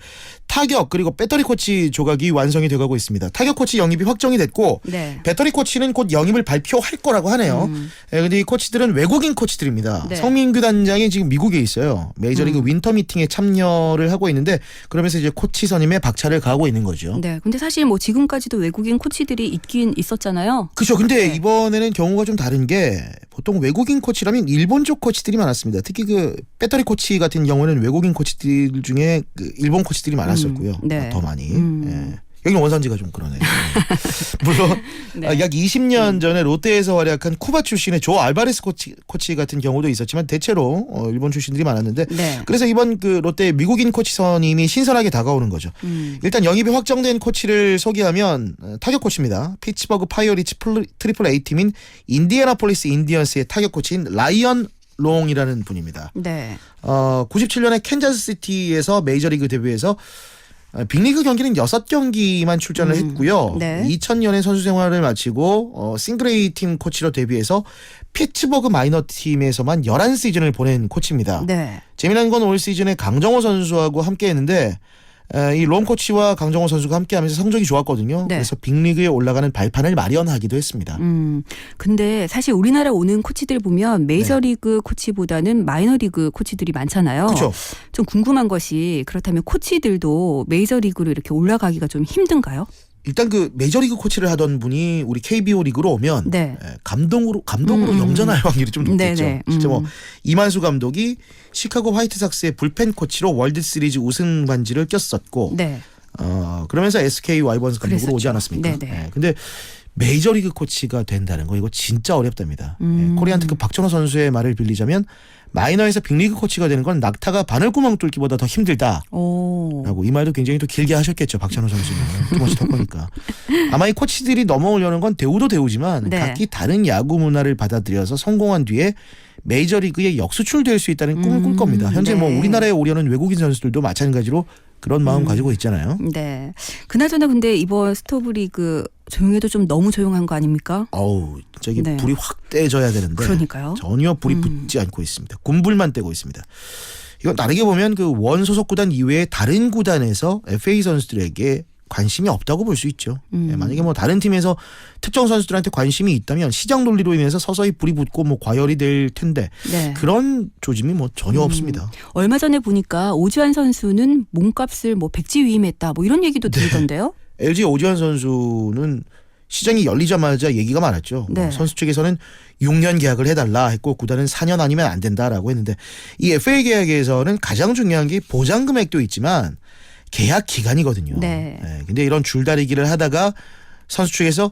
타격 그리고 배터리 코치 조각이 완성이 돼가고 있습니다. 타격 코치 영입이 확정이 됐고 네. 배터리 코치는 곧 영입을 발표할 거라고 하네요. 근데 이 코치들은 외국인 코치들입니다. 네. 성민규 단장이 지금 미국에 있어요. 메이저리그 윈터 미팅에 참여를 하고 있는데 그러면서 이제 코치 선임에 박차를 가하고 있는 거죠. 네. 근데 사실 뭐 지금까지도 외국인 코치들이 있긴 있었잖아요. 그렇죠. 근데 이번에는 경우가 좀 다른 게 보통 외국인 코치라면 일본족 코치들이 많았습니다. 특히 그 배터리 코치 같은 경우는 외국인 코치들 중에 그 일본 코치들이 많았었고요. 네. 더 많이. 예. 여기는 원산지가 좀 그러네요. 물론 네. 약 20년 전에 롯데에서 활약한 쿠바 출신의 조 알바레스 코치 같은 경우도 있었지만 대체로 일본 출신들이 많았는데 네. 그래서 이번 그 롯데 미국인 코치 선임이 신선하게 다가오는 거죠. 일단 영입이 확정된 코치를 소개하면 타격 코치입니다. 피츠버그 파이어리츠 트리플 A 팀인 인디애나폴리스 인디언스의 타격 코치인 라이언 롱이라는 분입니다. 네. 97년에 캔자스시티에서 메이저리그 데뷔해서 빅리그 경기는 6경기만 출전을 했고요. 네. 2000년에 선수 생활을 마치고 싱글A 팀 코치로 데뷔해서 피츠버그 마이너 팀에서만 11시즌을 보낸 코치입니다. 네. 재미난 건 올 시즌에 강정호 선수하고 함께 했는데 이 롱 코치와 강정호 선수가 함께하면서 성적이 좋았거든요. 네. 그래서 빅리그에 올라가는 발판을 마련하기도 했습니다. 근데 사실 우리나라 오는 코치들 보면 메이저리그 코치보다는 마이너리그 코치들이 많잖아요. 그렇죠. 좀 궁금한 것이 그렇다면 코치들도 메이저리그로 이렇게 올라가기가 좀 힘든가요? 일단 그 메이저리그 코치를 하던 분이 우리 KBO 리그로 오면 네. 감독으로 염전할 확률이 좀 높겠죠. 네네. 진짜 뭐 이만수 감독이 시카고 화이트삭스의 불펜 코치로 월드 시리즈 우승 반지를 꼈었고, 네. 그러면서 SK 와이번스 감독으로 그랬었죠. 오지 않았습니까? 네네. 네. 근데 메이저리그 코치가 된다는 거 이거 진짜 어렵답니다. 코리안 특급 박정호 선수의 말을 빌리자면 마이너에서 빅리그 코치가 되는 건 낙타가 바늘구멍 뚫기보다 더 힘들다라고 이 말도 굉장히 또 길게 하셨겠죠. 박찬호 선수는 투머치 토커니까. 아마 이 코치들이 넘어오려는 건 대우도 대우지만 네. 각기 다른 야구 문화를 받아들여서 성공한 뒤에 메이저리그에 역수출될 수 있다는 꿈을 꿀 겁니다. 현재 네. 뭐 우리나라에 오려는 외국인 선수들도 마찬가지로 그런 마음 가지고 있잖아요. 네. 그나저나 근데 이번 스토브리그 조용해도 좀 너무 조용한 거 아닙니까? 저기 네. 불이 확 떼져야 되는데 그러니까요. 전혀 불이 붙지 않고 있습니다. 군불만 떼고 있습니다. 이건 다르게 보면 그 원 소속 구단 이외에 다른 구단에서 FA 선수들에게 관심이 없다고 볼 수 있죠. 만약에 뭐 다른 팀에서 특정 선수들한테 관심이 있다면 시장 논리로 인해서 서서히 불이 붙고 뭐 과열이 될 텐데 네. 그런 조짐이 뭐 전혀 없습니다. 얼마 전에 보니까 오주환 선수는 몸값을 뭐 백지위임했다 뭐 이런 얘기도 들리던데요. LG 오지환 선수는 시장이 열리자마자 얘기가 많았죠. 네. 선수 측에서는 6년 계약을 해달라 했고 구단은 4년 아니면 안 된다라고 했는데 이 FA 계약에서는 가장 중요한 게 보장 금액도 있지만 계약 기간이거든요. 네. 근데 이런 줄다리기를 하다가 선수 측에서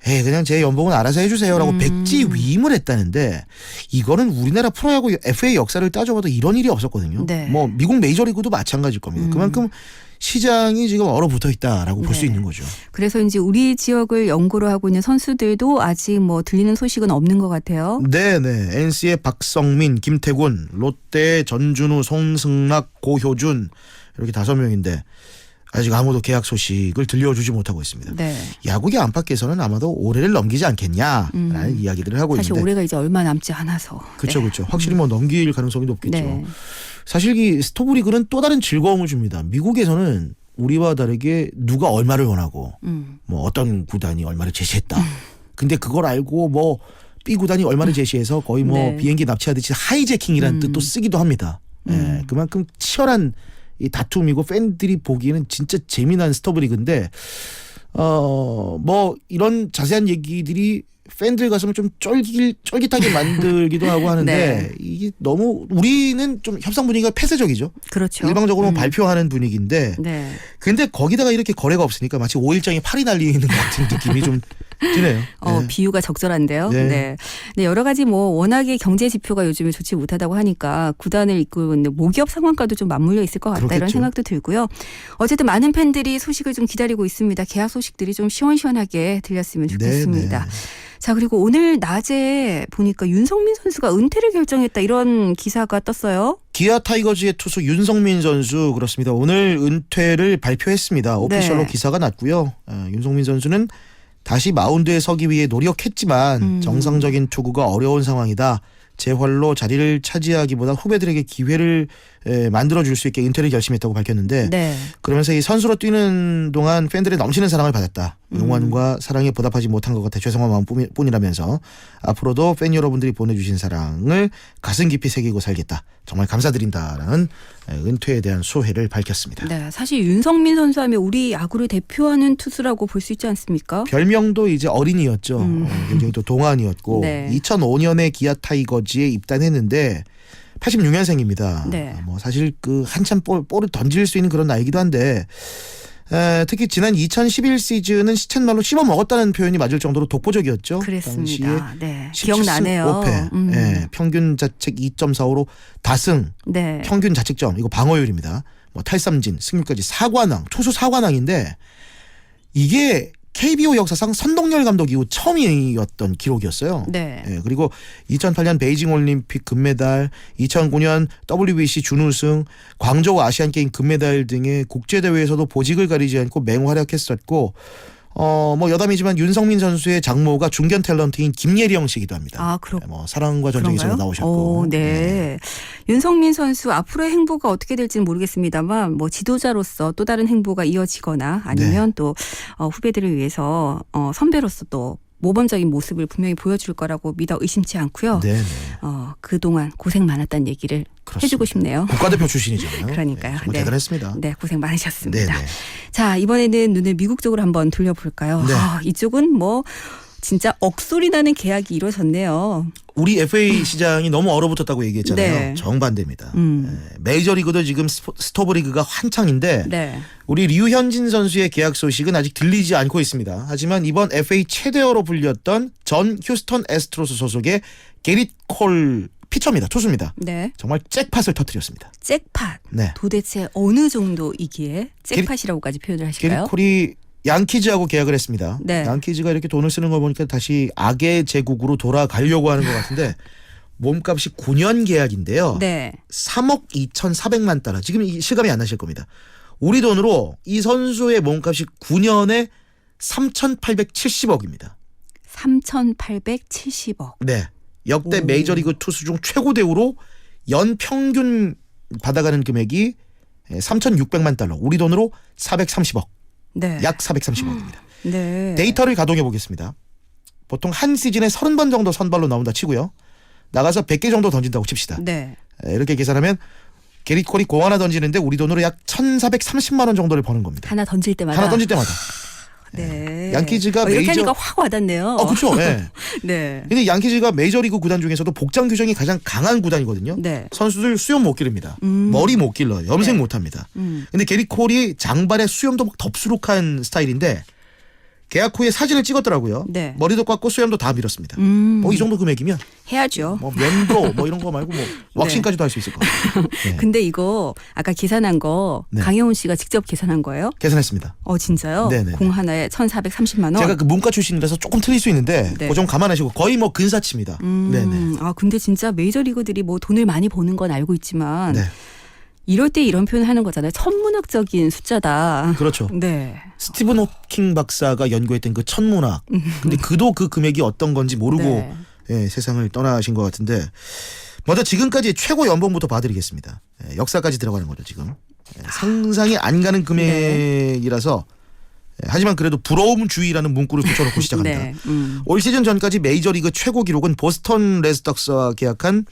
그냥 제 연봉은 알아서 해주세요라고 백지 위임을 했다는데 이거는 우리나라 프로야구 FA 역사를 따져봐도 이런 일이 없었거든요. 네. 뭐 미국 메이저리그도 마찬가지일 겁니다. 그만큼 시장이 지금 얼어붙어 있다라고 볼 수 네. 있는 거죠. 그래서 이제 우리 지역을 연고로 하고 있는 선수들도 아직 뭐 들리는 소식은 없는 것 같아요. 네네. NC의 박성민, 김태군, 롯데의 전준우, 송승락, 고효준 이렇게 5명인데 아직 아무도 계약 소식을 들려주지 못하고 있습니다. 네. 야구계 안팎에서는 아마도 올해를 넘기지 않겠냐라는 이야기들을 하고 사실 있는데 올해가 이제 얼마 남지 않아서. 그렇죠, 네. 그렇죠. 확실히 뭐 넘길 가능성이 높겠죠. 네. 사실 이 스토브리그는 또 다른 즐거움을 줍니다. 미국에서는 우리와 다르게 누가 얼마를 원하고 뭐 어떤 구단이 얼마를 제시했다. 근데 그걸 알고 뭐 B 구단이 얼마를 제시해서 거의 뭐 네. 비행기 납치하듯이 하이제킹이라는 뜻도 쓰기도 합니다. 그만큼 치열한 이 다툼이고 팬들이 보기에는 진짜 재미난 스토브리그인데 뭐 이런 자세한 얘기들이 팬들 가슴을 좀 쫄깃하게 만들기도 하고 하는데 네. 이게 너무 우리는 좀 협상 분위기가 폐쇄적이죠. 그렇죠. 일방적으로 발표하는 분위기인데 네. 근데 거기다가 이렇게 거래가 없으니까 마치 5일장에 팔이 날리는 것 같은 느낌이 좀 드네요. 네. 비유가 적절한데요. 네. 네. 네, 여러 가지 뭐 워낙에 경제 지표가 요즘에 좋지 못하다고 하니까 구단을 이끌고 있는 모기업 상황과도 좀 맞물려 있을 것 같다 그렇겠죠. 이런 생각도 들고요. 어쨌든 많은 팬들이 소식을 좀 기다리고 있습니다. 계약 소식들이 좀 시원시원하게 들렸으면 좋겠습니다. 네, 네. 자, 그리고 오늘 낮에 보니까 윤성민 선수가 은퇴를 결정했다 이런 기사가 떴어요. 기아 타이거즈의 투수 윤성민 선수 그렇습니다. 오늘 은퇴를 발표했습니다. 오피셜로 네. 기사가 났고요. 윤성민 선수는 다시 마운드에 서기 위해 노력했지만 정상적인 투구가 어려운 상황이다. 재활로 자리를 차지하기보다 후배들에게 기회를 만들어줄 수 있게 은퇴를 결심했다고 밝혔는데 네. 그러면서 이 선수로 뛰는 동안 팬들의 넘치는 사랑을 받았다. 응원과 사랑에 보답하지 못한 것 같아 죄송한 마음뿐이라면서 앞으로도 팬 여러분들이 보내주신 사랑을 가슴 깊이 새기고 살겠다. 정말 감사드린다라는 은퇴에 대한 소회를 밝혔습니다. 네, 사실 윤성민 선수 하면 우리 야구를 대표하는 투수라고 볼 수 있지 않습니까? 별명도 이제 어린이였죠. 굉장히 또 동안이었고 네. 2005년에 기아 타이거즈에 입단했는데 86년생입니다. 네. 뭐 사실 그 한참 볼을 던질 수 있는 그런 나이기도 한데 특히 지난 2011 시즌은 시쳇말로 씹어 먹었다는 표현이 맞을 정도로 독보적이었죠. 그랬습니다. 네. 17승 기억나네요. 5패. 평균 자책 2.45로 다승, 네. 평균 자책점 이거 방어율입니다. 뭐 탈삼진, 승률까지 4관왕, 투수 4관왕인데 이게 KBO 역사상 선동열 감독 이후 처음이었던 기록이었어요. 네. 그리고 2008년 베이징 올림픽 금메달, 2009년 WBC 준우승, 광저우 아시안게임 금메달 등의 국제대회에서도 보직을 가리지 않고 맹활약했었고 뭐 여담이지만 윤성민 선수의 장모가 중견 탤런트인 김예령 씨이기도 합니다. 아, 뭐 사랑과 전쟁에서도 나오셨고. 네. 윤성민 선수 앞으로의 행보가 어떻게 될지는 모르겠습니다만 뭐 지도자로서 또 다른 행보가 이어지거나 아니면 네. 또 후배들을 위해서 선배로서 또 모범적인 모습을 분명히 보여줄 거라고 믿어 의심치 않고요. 네네. 그동안 고생 많았다는 얘기를 그렇습니다. 해주고 싶네요. 국가대표 출신이잖아요. 그러니까요. 정말 네. 대단했습니다. 네, 고생 많으셨습니다. 네네. 자, 이번에는 눈을 미국 쪽으로 한번 돌려볼까요? 네. 이쪽은 뭐 진짜 억소리 나는 계약이 이루어졌네요. 우리 FA 시장이 너무 얼어붙었다고 얘기했잖아요. 네. 정반대입니다. 메이저리그도 지금 스토브리그가 한창인데 네. 우리 류현진 선수의 계약 소식은 아직 들리지 않고 있습니다. 하지만 이번 FA 최대어로 불렸던 전 휴스턴 애스트로스 소속의 게릿 콜 피처입니다. 투수입니다. 네. 정말 잭팟을 터뜨렸습니다. 잭팟. 네. 도대체 어느 정도이기에 잭팟이라고까지 표현을 하실까요? 게릿 콜이 양키즈하고 계약을 했습니다. 네. 양키즈가 이렇게 돈을 쓰는 거 보니까 다시 악의 제국으로 돌아가려고 하는 것 같은데 몸값이 9년 계약인데요. 네. 3억 2,400만 달러. 지금 실감이 안 나실 겁니다. 우리 돈으로 이 선수의 몸값이 9년에 3,870억입니다. 3,870억. 네. 역대 오. 메이저리그 투수 중 최고 대우로 연 평균 받아가는 금액이 3,600만 달러. 우리 돈으로 430억. 네. 약 430억입니다. 네. 데이터를 가동해 보겠습니다. 보통 한 시즌에 30번 정도 선발로 나온다 치고요. 나가서 100개 정도 던진다고 칩시다. 네. 이렇게 계산하면 게릿 콜이 공 하나 던지는데 우리 돈으로 약 1,430만 원 정도를 버는 겁니다. 하나 던질 때마다. 하나 던질 때마다. 네. 양키즈가 이렇게 메이저 하니까 확 와닿네요. 그렇죠. 네. 네. 근데 양키즈가 메이저리그 구단 중에서도 복장 규정이 가장 강한 구단이거든요. 네. 선수들 수염 못 기릅니다. 머리 못 길러요. 염색 네. 못 합니다. 근데 게리 콜이 장발에 수염도 막 덥수룩한 스타일인데 계약 후에 사진을 찍었더라고요. 네. 머리도 깎고 수염도 다 밀었습니다. 이 정도 금액이면 해야죠. 뭐 면도 뭐 이런 거 말고 뭐 왁싱까지도 할 수 있을 것 같아요. 네. 근데 이거 아까 계산한 거 네. 강혜원 씨가 직접 계산한 거예요? 계산했습니다. 진짜요? 네네. 공 하나에 1,430만 원. 제가 그 문과 출신이라서 조금 틀릴 수 있는데 네. 그거 좀 감안하시고 거의 뭐 근사치입니다. 네네. 근데 진짜 메이저리그들이 뭐 돈을 많이 버는 건 알고 있지만 네. 이럴 때 이런 표현 하는 거잖아요. 천문학적인 숫자다. 그렇죠. 네. 스티븐 호킹 박사가 연구했던 그 천문학. 근데 그도 그 금액이 어떤 건지 모르고 네. 예, 세상을 떠나신 것 같은데 먼저 지금까지 최고 연봉부터 봐드리겠습니다. 역사까지 들어가는 거죠 지금. 상상이 안 가는 금액이라서 하지만 그래도 부러움주의라는 문구를 붙여놓고 시작합니다. 네. 올 시즌 전까지 메이저리그 최고 기록은 보스턴 레드삭스와 계약한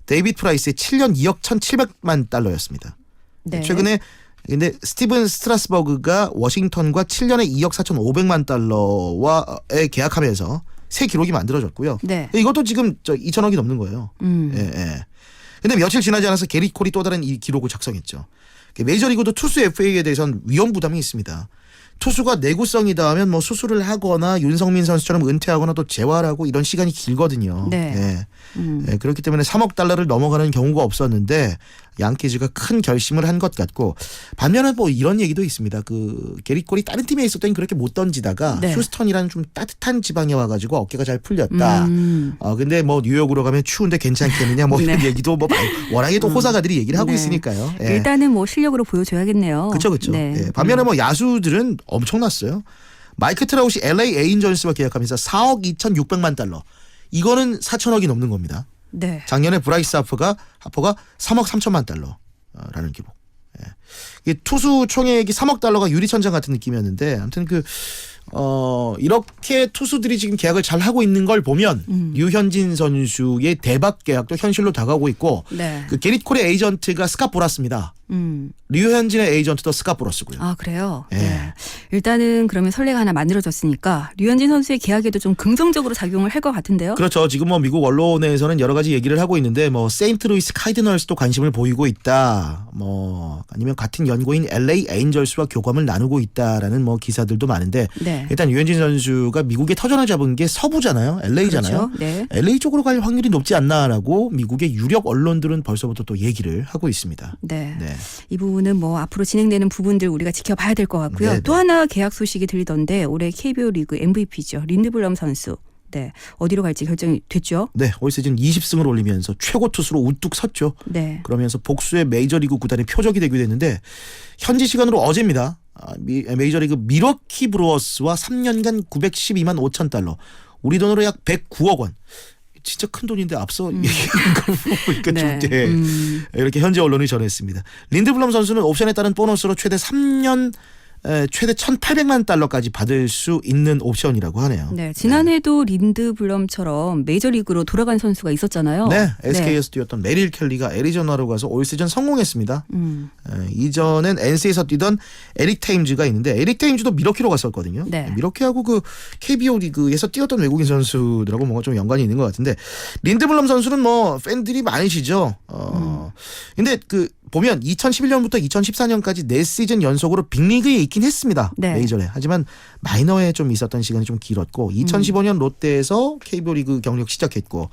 데이비드 프라이스의 7년 2억 1,700만 달러였습니다. 네. 최근에 근데 스티븐 스트라스버그가 워싱턴과 7년에 2억 4,500만 달러와에 계약하면서 새 기록이 만들어졌고요. 네. 이것도 지금 2천억이 넘는 거예요. 예. 근데 며칠 지나지 않아서 게리 콜이 또 다른 이 기록을 작성했죠. 메이저리그도 투수 FA에 대해서는 위험 부담이 있습니다. 투수가 내구성이다 하면 뭐 수술을 하거나 윤성민 선수처럼 은퇴하거나 또 재활하고 이런 시간이 길거든요. 네. 그렇기 때문에 3억 달러를 넘어가는 경우가 없었는데 양키즈가 큰 결심을 한 것 같고 반면에 뭐 이런 얘기도 있습니다. 그 게리 콜이 다른 팀에 있을 땐 그렇게 못 던지다가 네. 휴스턴이라는 좀 따뜻한 지방에 와가지고 어깨가 잘 풀렸다. 근데 뭐 뉴욕으로 가면 추운데 괜찮겠느냐 뭐 이런 네. 얘기도 뭐 워낙에 또 호사가들이 얘기를 하고 네. 있으니까요. 일단은 뭐 실력으로 보여줘야겠네요. 그렇죠. 네. 반면에 뭐 야수들은 엄청났어요. 마이크 트라웃이 LA 에인절스와 계약하면서 4억 2,600만 달러. 이거는 4천억이 넘는 겁니다. 네. 작년에 브라이스 하퍼가 3억 3천만 달러라는 기록. 이 투수 총액이 3억 달러가 유리천장 같은 느낌이었는데 아무튼 이렇게 투수들이 지금 계약을 잘 하고 있는 걸 보면 류현진 선수의 대박 계약도 현실로 다가오고 있고 네. 그 게리 콜의 에이전트가 스캇 보라스입니다. 류현진의 에이전트도 스캇 보라스고요. 아 그래요? 예. 네. 일단은 그러면 선례가 하나 만들어졌으니까 류현진 선수의 계약에도 좀 긍정적으로 작용을 할 것 같은데요? 그렇죠. 지금 뭐 미국 언론에서는 여러 가지 얘기를 하고 있는데 뭐 세인트루이스 카이디널스도 관심을 보이고 있다. 뭐 아니면 같은 연고인 LA 에인절스와 교감을 나누고 있다라는 뭐 기사들도 많은데 네. 일단 류현진 선수가 미국의 터전을 잡은 게 서부잖아요. LA잖아요. 그렇죠. 네. LA 쪽으로 갈 확률이 높지 않나라고 미국의 유력 언론들은 벌써부터 또 얘기를 하고 있습니다. 네. 네. 이 부분은 뭐 앞으로 진행되는 부분들 우리가 지켜봐야 될 것 같고요. 네네. 또 하나 계약 소식이 들리던데 올해 KBO 리그 MVP죠. 린드블럼 선수. 네. 어디로 갈지 결정이 됐죠? 네, 올 시즌 20승을 올리면서 최고 투수로 우뚝 섰죠. 네. 그러면서 복수의 메이저리그 구단의 표적이 되기도 했는데 현지 시간으로 어제입니다. 메이저리그 미러키 브루어스와 3년간 912만 5천 달러. 우리 돈으로 약 109억 원. 진짜 큰 돈인데 앞서 얘기한 걸 보니까 네. 좀 이렇게 현지 언론이 전했습니다. 린드블럼 선수는 옵션에 따른 보너스로 최대 3년 최대 1,800만 달러까지 받을 수 있는 옵션이라고 하네요. 네, 지난해도 린드블럼처럼 메이저리그로 돌아간 선수가 있었잖아요. 네, SK에서 뛰었던 메릴 켈리가 애리조나로 가서 올 시즌 성공했습니다. 이전엔 NC에서 뛰던 에릭 테임즈가 있는데 에릭 테임즈도 미러키로 갔었거든요. 네. 미러키하고 그 KBO 리그에서 뛰었던 외국인 선수들하고 뭔가 좀 연관이 있는 것 같은데 린드블럼 선수는 뭐 팬들이 많으시죠. 근데 그 보면 2011년부터 2014년까지 4시즌 연속으로 빅리그에 있긴 했습니다. 네. 메이저에. 하지만 마이너에 좀 있었던 시간이 좀 길었고 2015년 롯데에서 KBO 리그 경력 시작했고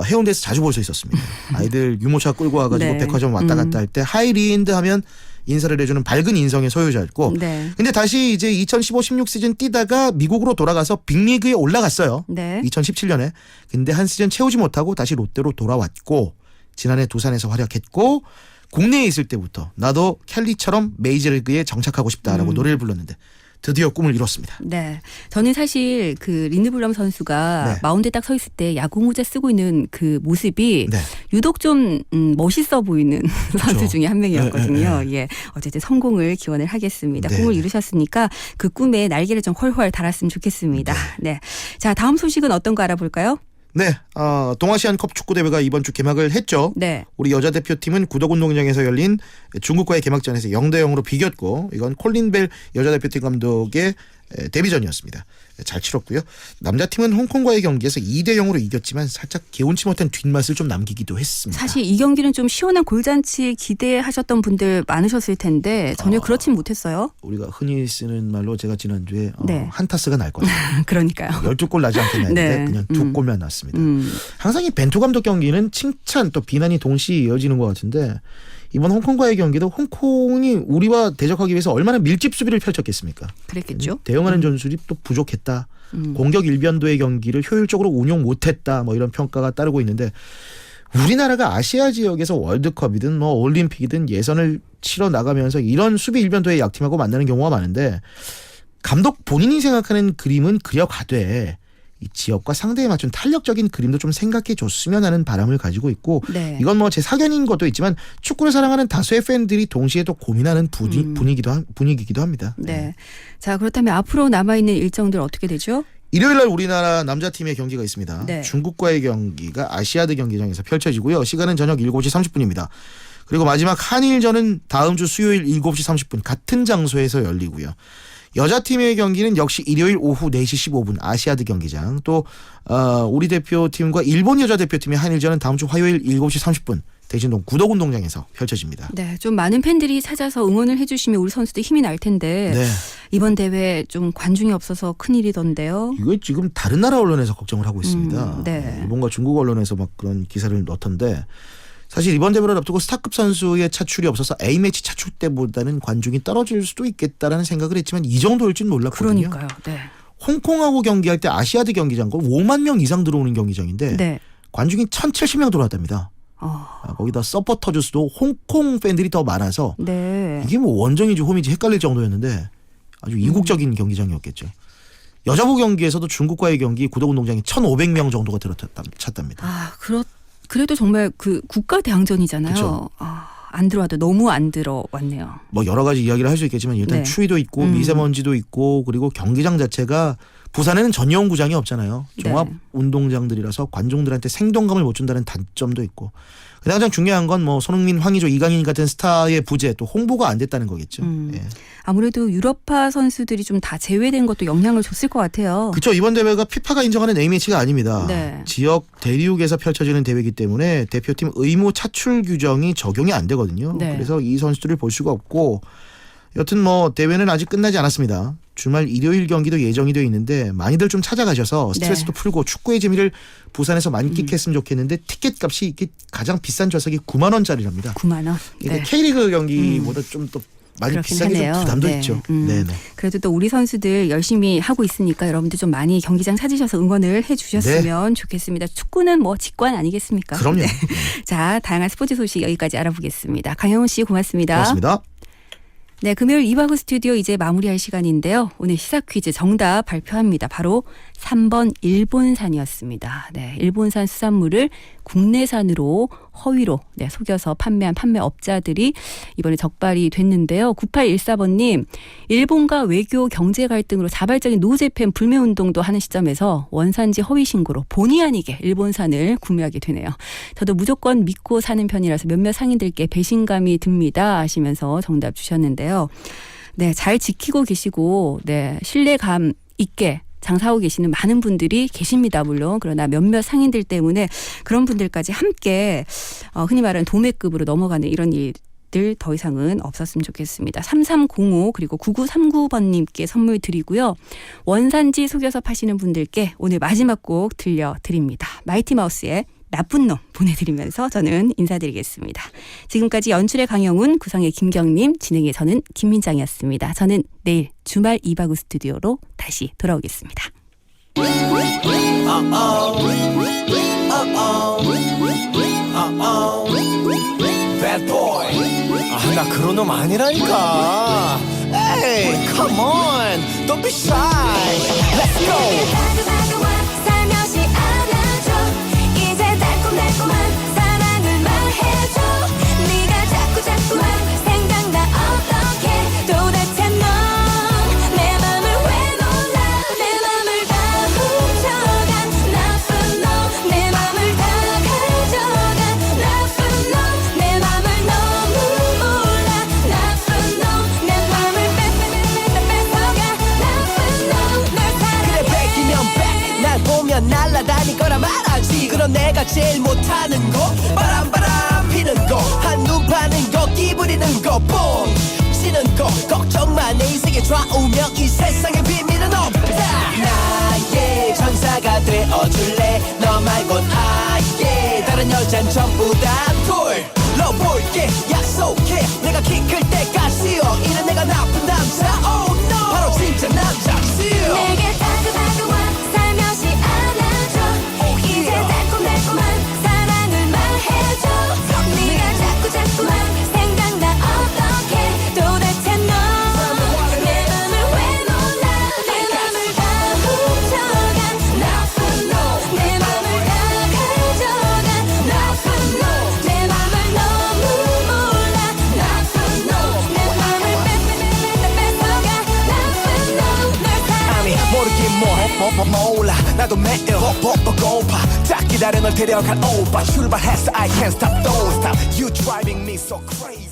해운대에서 자주 볼 수 있었습니다. 아이들 유모차 끌고 와가지고 네. 백화점 왔다 갔다 할 때 하이리엔드 하면 인사를 해주는 밝은 인성의 소유자였고 네. 근데 다시 이제 2015-16 시즌 뛰다가 미국으로 돌아가서 빅리그에 올라갔어요. 네. 2017년에. 근데 한 시즌 채우지 못하고 다시 롯데로 돌아왔고 지난해 두산에서 활약했고 국내에 있을 때부터 나도 켈리처럼 메이저리그에 정착하고 싶다라고 노래를 불렀는데 드디어 꿈을 이뤘습니다. 네. 저는 사실 그 린드블럼 선수가 네. 마운드에 딱 서 있을 때 야구 모자 쓰고 있는 그 모습이 네. 유독 좀 멋있어 보이는 선수 중에 한 명이었거든요. 네. 예. 어쨌든 성공을 기원을 하겠습니다. 네. 꿈을 이루셨으니까 그 꿈에 날개를 좀 훨훨 달았으면 좋겠습니다. 네. 자, 다음 소식은 어떤 거 알아볼까요? 네, 동아시안컵 축구대회가 이번 주 개막을 했죠. 네. 우리 여자 대표팀은 구덕운동장에서 열린 중국과의 개막전에서 0대0으로 비겼고 이건 콜린 벨 여자 대표팀 감독의 데뷔전이었습니다. 잘 치렀고요. 남자팀은 홍콩과의 경기에서 2대0으로 이겼지만 살짝 개운치 못한 뒷맛을 좀 남기기도 했습니다. 사실 이 경기는 좀 시원한 골잔치 기대하셨던 분들 많으셨을 텐데 전혀 그렇진 못했어요. 우리가 흔히 쓰는 말로 제가 지난주에 네. 한타스가 날 거다. 그러니까요. 12골 나지 않겠나 했는데 네. 그냥 2골만 났습니다. 항상 이 벤투 감독 경기는 칭찬 또 비난이 동시에 이어지는 것 같은데 이번 홍콩과의 경기도 홍콩이 우리와 대적하기 위해서 얼마나 밀집 수비를 펼쳤겠습니까? 그랬겠죠. 대응하는 전술이 또 부족했다. 공격 일변도의 경기를 효율적으로 운용 못했다. 뭐 이런 평가가 따르고 있는데 우리나라가 아시아 지역에서 월드컵이든 뭐 올림픽이든 예선을 치러 나가면서 이런 수비 일변도의 약팀하고 만나는 경우가 많은데 감독 본인이 생각하는 그림은 그려가되 이 지역과 상대에 맞춘 탄력적인 그림도 좀 생각해 줬으면 하는 바람을 가지고 있고 네. 이건 뭐 제 사견인 것도 있지만 축구를 사랑하는 다수의 팬들이 동시에 또 고민하는 분위기이기도 합니다. 네. 자, 그렇다면 앞으로 남아있는 일정들 어떻게 되죠? 일요일 날 우리나라 남자팀의 경기가 있습니다. 네. 중국과의 경기가 아시아드 경기장에서 펼쳐지고요. 시간은 저녁 7시 30분입니다. 그리고 마지막 한일전은 다음 주 수요일 7시 30분 같은 장소에서 열리고요. 여자팀의 경기는 역시 일요일 오후 4시 15분 아시아드 경기장 또 우리 대표팀과 일본 여자 대표팀의 한일전은 다음 주 화요일 7시 30분 대신동 구덕운동장에서 펼쳐집니다. 네, 좀 많은 팬들이 찾아서 응원을 해주시면 우리 선수들 힘이 날 텐데 네. 이번 대회 좀 관중이 없어서 큰일이던데요. 이거 지금 다른 나라 언론에서 걱정을 하고 있습니다. 네. 일본과 중국 언론에서 막 그런 기사를 넣던데 사실 이번 대회를 앞두고 스타급 선수의 차출이 없어서 A매치 차출 때보다는 관중이 떨어질 수도 있겠다라는 생각을 했지만 이 정도일 줄 몰랐거든요. 그러니까요. 네. 홍콩하고 경기할 때 아시아드 경기장 5만 명 이상 들어오는 경기장인데 네. 관중이 1,070명 들어왔답니다. 거기다 서포터즈 수도 홍콩 팬들이 더 많아서 네. 이게 뭐 원정인지 홈인지 헷갈릴 정도였는데 아주 이국적인 경기장이었겠죠. 여자부 경기에서도 중국과의 경기 구덕운동장이 1,500명 정도가 들어찼답니다. 아, 그래도 정말 그 국가 대항전이잖아요. 그쵸. 안 들어와도 너무 안 들어왔네요. 뭐 여러 가지 이야기를 할 수 있겠지만 일단 네. 추위도 있고 미세먼지도 있고 그리고 경기장 자체가 부산에는 전용 구장이 없잖아요. 종합 네. 운동장들이라서 관중들한테 생동감을 못 준다는 단점도 있고 가장 중요한 건 뭐 손흥민, 황의조, 이강인 같은 스타의 부재 또 홍보가 안 됐다는 거겠죠. 예. 아무래도 유럽파 선수들이 좀 다 제외된 것도 영향을 줬을 것 같아요. 그렇죠. 이번 대회가 피파가 인정하는 A매치가 아닙니다. 네. 지역 대륙에서 펼쳐지는 대회이기 때문에 대표팀 의무 차출 규정이 적용이 안 되거든요. 네. 그래서 이 선수들을 볼 수가 없고 여튼 뭐 대회는 아직 끝나지 않았습니다. 주말 일요일 경기도 예정이 되어 있는데 많이들 좀 찾아가셔서 스트레스도 풀고 축구의 재미를 부산에서 만끽했으면 좋겠는데 티켓 값이 이게 가장 비싼 좌석이 9만 원짜리랍니다. 9만 원. 이게 네. K리그 경기보다 좀 더 많이 그렇긴 비싸게 좀 하네요. 부담도 네. 있죠. 네네. 그래도 또 우리 선수들 열심히 하고 있으니까 여러분들 좀 많이 경기장 찾으셔서 응원을 해주셨으면 좋겠습니다. 축구는 뭐 직관 아니겠습니까? 그럼요. 네. 자, 다양한 스포츠 소식 여기까지 알아보겠습니다. 강영훈 씨 고맙습니다. 고맙습니다. 네, 금요일 이바구 스튜디오 이제 마무리할 시간인데요. 오늘 시사 퀴즈 정답 발표합니다. 바로 3번 일본산이었습니다. 네, 일본산 수산물을 국내산으로 허위로 속여서 판매한 판매업자들이 이번에 적발이 됐는데요. 9814번님, 일본과 외교 경제 갈등으로 자발적인 노재팬 불매운동도 하는 시점에서 원산지 허위 신고로 본의 아니게 일본산을 구매하게 되네요. 저도 무조건 믿고 사는 편이라서 몇몇 상인들께 배신감이 듭니다 하시면서 정답 주셨는데요. 네, 잘 지키고 계시고 신뢰감 있게 장사하고 계시는 많은 분들이 계십니다. 물론 그러나 몇몇 상인들 때문에 그런 분들까지 함께 흔히 말하는 도매급으로 넘어가는 이런 일들 더 이상은 없었으면 좋겠습니다. 3305 그리고 9939번님께 선물 드리고요. 원산지 속여서 파시는 분들께 오늘 마지막 곡 들려드립니다. 마이티마우스의 나쁜 놈 보내드리면서 저는 인사드리겠습니다. 지금까지 연출의 강영훈, 구성의 김경림, 진행의 저는 김민장이었습니다. 저는 내일 주말 이바구 스튜디오로 다시 돌아오겠습니다. Bad boy. 나 그런 놈 아니라니까. Hey, come on. Don't be shy. Let's go. 내가 제일 못하는 거 바람 피는 거 한눈 파는 거 끼부리는 거 뽕 치는 거 걱정만 내 인생의 좌우명 이 세상의 비밀은 없다 나의 전사가 되어줄래 너 말곤 아예 다른 여잔 전부 다 불러볼게 약속해 내가 키 클 때까지요 이는 내가 나쁜 남자 oh no 바로 진짜 남자지 내게 다가다가와 살며시 안아줘 이제 달콤달콤한 사랑을 말해줘 네가 자꾸만 생각나 어떡해 도대체 너 내 맘을 왜 몰라 내 맘을 다 훔쳐간 나쁜 놈내 맘을 다 가져간 나쁜 놈내 맘을 너무 몰라 나쁜 놈내 맘을 뺏어가 나쁜 놈널 아니 모르긴 뭐해 몰라 나도 매일 보고파 딱 기다려 널 데려갈 오빠 출발했어 I can't stop don't stop You driving me so crazy